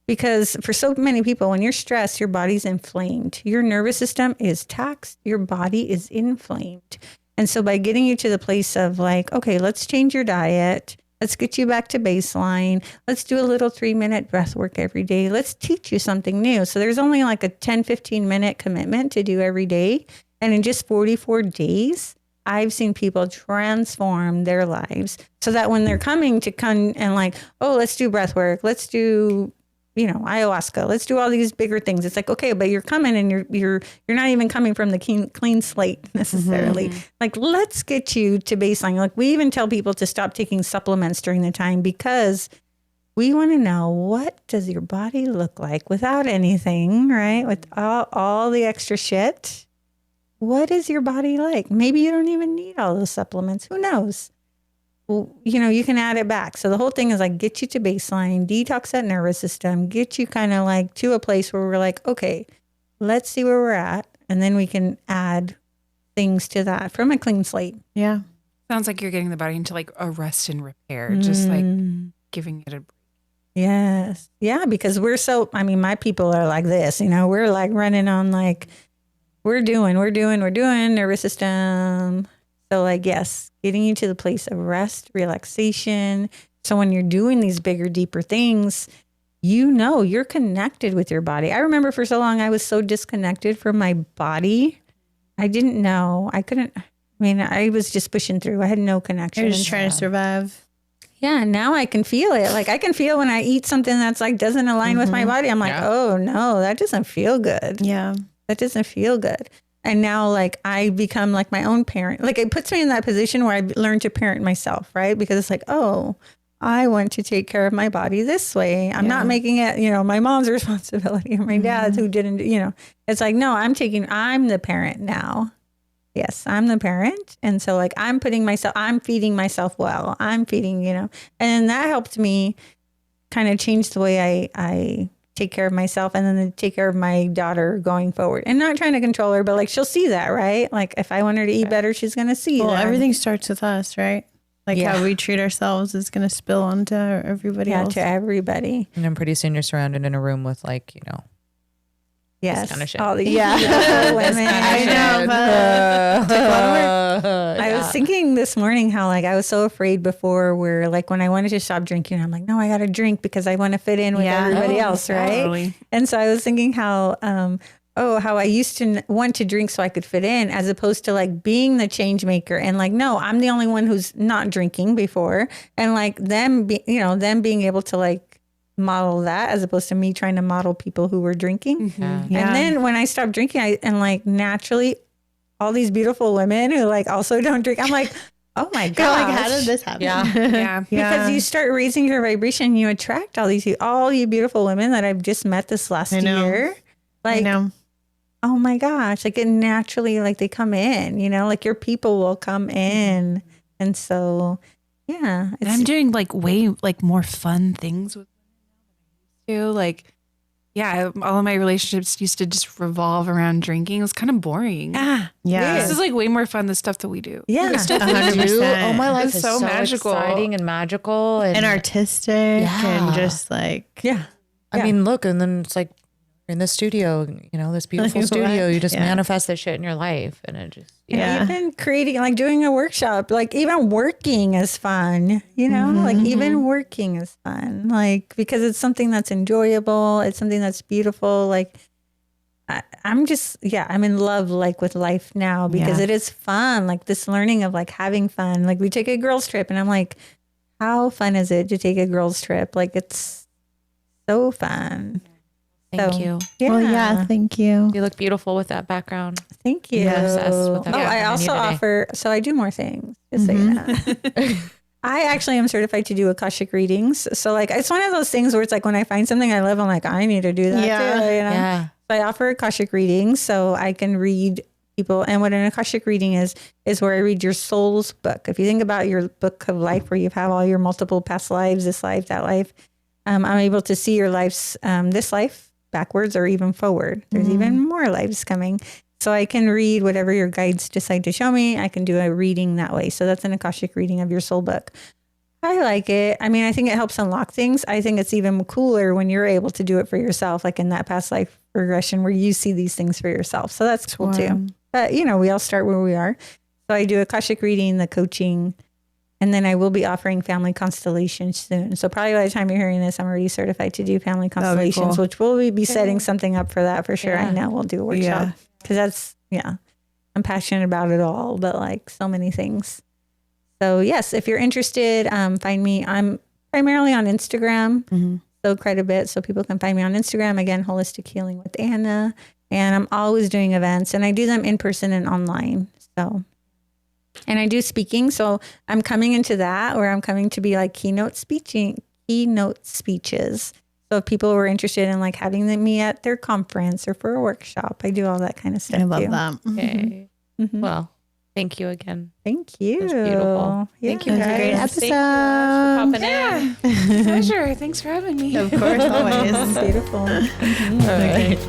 Because for so many people, when you're stressed, your body's inflamed. Your nervous system is taxed. Your body is inflamed. And so by getting you to the place of like, okay, let's change your diet. Let's get you back to baseline. Let's do a little 3-minute breath work every day. Let's teach you something new. So there's only like a 10, 15-minute commitment to do every day. And in just 44 days, I've seen people transform their lives so that when they're coming to come and like, oh, let's do breath work. Let's do, ayahuasca. Let's do all these bigger things. It's like, okay, but you're coming and you're not even coming from the clean slate necessarily. Like, let's get you to baseline. Like, we even tell people to stop taking supplements during the time because we want to know, what does your body look like without anything, right? With all the extra shit. What is your body like? Maybe you don't even need all those supplements. Who knows? Well, you can add it back. So the whole thing is like, get you to baseline, detox that nervous system, get you kind of like to a place where we're like, okay, let's see where we're at. And then we can add things to that from a clean slate. Yeah. Sounds like you're getting the body into like a rest and repair, just like giving it a break. Yes. Yeah. Because my people are like this, we're like running on like, we're doing nervous system. So like, yes, getting you to the place of rest, relaxation. So when you're doing these bigger, deeper things, you're connected with your body. I remember for so long, I was so disconnected from my body. I didn't know. I was just pushing through. I had no connection. You're just trying to survive. Yeah. Now I can feel it. Like I can feel when I eat something that's like, doesn't align with my body. I'm like, oh no, that doesn't feel good. Yeah. That doesn't feel good. And now like I become like my own parent. Like it puts me in that position where I learn to parent myself, right? Because it's like, oh, I want to take care of my body this way. I'm not making it, my mom's responsibility or my dad's who didn't, it's like, no, I'm the parent now. Yes, I'm the parent. And so like I'm feeding myself well. I'm feeding, and that helped me kind of change the way I take care of myself and then take care of my daughter going forward, and not trying to control her, but like she'll see that, right? Like if I want her to eat better, she's going to see that. Well, everything starts with us, right? Like how we treat ourselves is going to spill onto everybody else. To everybody. And then pretty soon you're surrounded in a room with like, Yes. this kind of shit. All the beautiful women. I know. I was thinking this morning how like I was so afraid before where like when I wanted to stop drinking, I'm like, no, I got to drink because I want to fit in with everybody else. Right. Totally. And so I was thinking how, how I used to want to drink so I could fit in, as opposed to like being the change maker and like, no, I'm the only one who's not drinking before. And like them being able to like model that, as opposed to me trying to model people who were drinking. And then when I stopped drinking, and like naturally all these beautiful women who like also don't drink, I'm like, oh my God, like, how did this happen? Yeah. Because you start raising your vibration, you attract all you beautiful women that I've just met this last year. Like, oh my gosh, like it naturally, like they come in, like your people will come in. And so, yeah. And I'm doing like way like more fun things with too. Like, all of my relationships used to just revolve around drinking. It was kind of boring. Yeah. This is like way more fun, the stuff that we do. Yeah. 100%. Oh, my life It's is so so magical. exciting and magical And artistic and just like. Yeah. I mean, look, and then it's like in the studio, this beautiful studio, you just manifest this shit in your life, and it just even creating, like doing a workshop, like even working is fun, like even working is fun, like because it's something that's enjoyable, it's something that's beautiful. Like I'm in love like with life now because it is fun, like this learning of like having fun. Like we take a girls trip, and I'm like, how fun is it to take a girls trip? Like it's so fun. Thank you. Yeah. Well, thank you. You look beautiful with that background. Thank you. I'm obsessed with that. I also offer, so I do more things. Just say that. I actually am certified to do Akashic readings. So like, it's one of those things where it's like, when I find something I love, I'm like, I need to do that too. Yeah. So I offer Akashic readings so I can read people. And what an Akashic reading is where I read your soul's book. If you think about your book of life, where you have all your multiple past lives, this life, that life, I'm able to see your life's, this life, backwards or even forward. There's even more lives coming. So I can read whatever your guides decide to show me. I can do a reading that way. So that's an Akashic reading of your soul book. I like it. I mean, I think it helps unlock things. I think it's even cooler when you're able to do it for yourself, like in that past life regression where you see these things for yourself. So that's cool too. But, you know, we all start where we are. So I do Akashic reading, the coaching, and then I will be offering family constellations soon. So probably by the time you're hearing this, I'm already certified to do family constellations, which we'll be setting something up for that for sure. I know we'll do a workshop because that's, I'm passionate about it all, but like so many things. So yes, if you're interested, find me. I'm primarily on Instagram, so quite a bit. So people can find me on Instagram. Again, Holistic Healing with Anna. And I'm always doing events, and I do them in person and online. So, and I do speaking. So I'm coming into that, where I'm coming to be like keynote speeches. So if people were interested in like having me at their conference or for a workshop, I do all that kind of stuff. I love too. that. Okay. Well, thank you again. Thank you. That's beautiful. Thank you, It was a great guys. episode. Thank you guys for popping in. Pleasure. Thanks for having me. Of course, always. Beautiful. All right.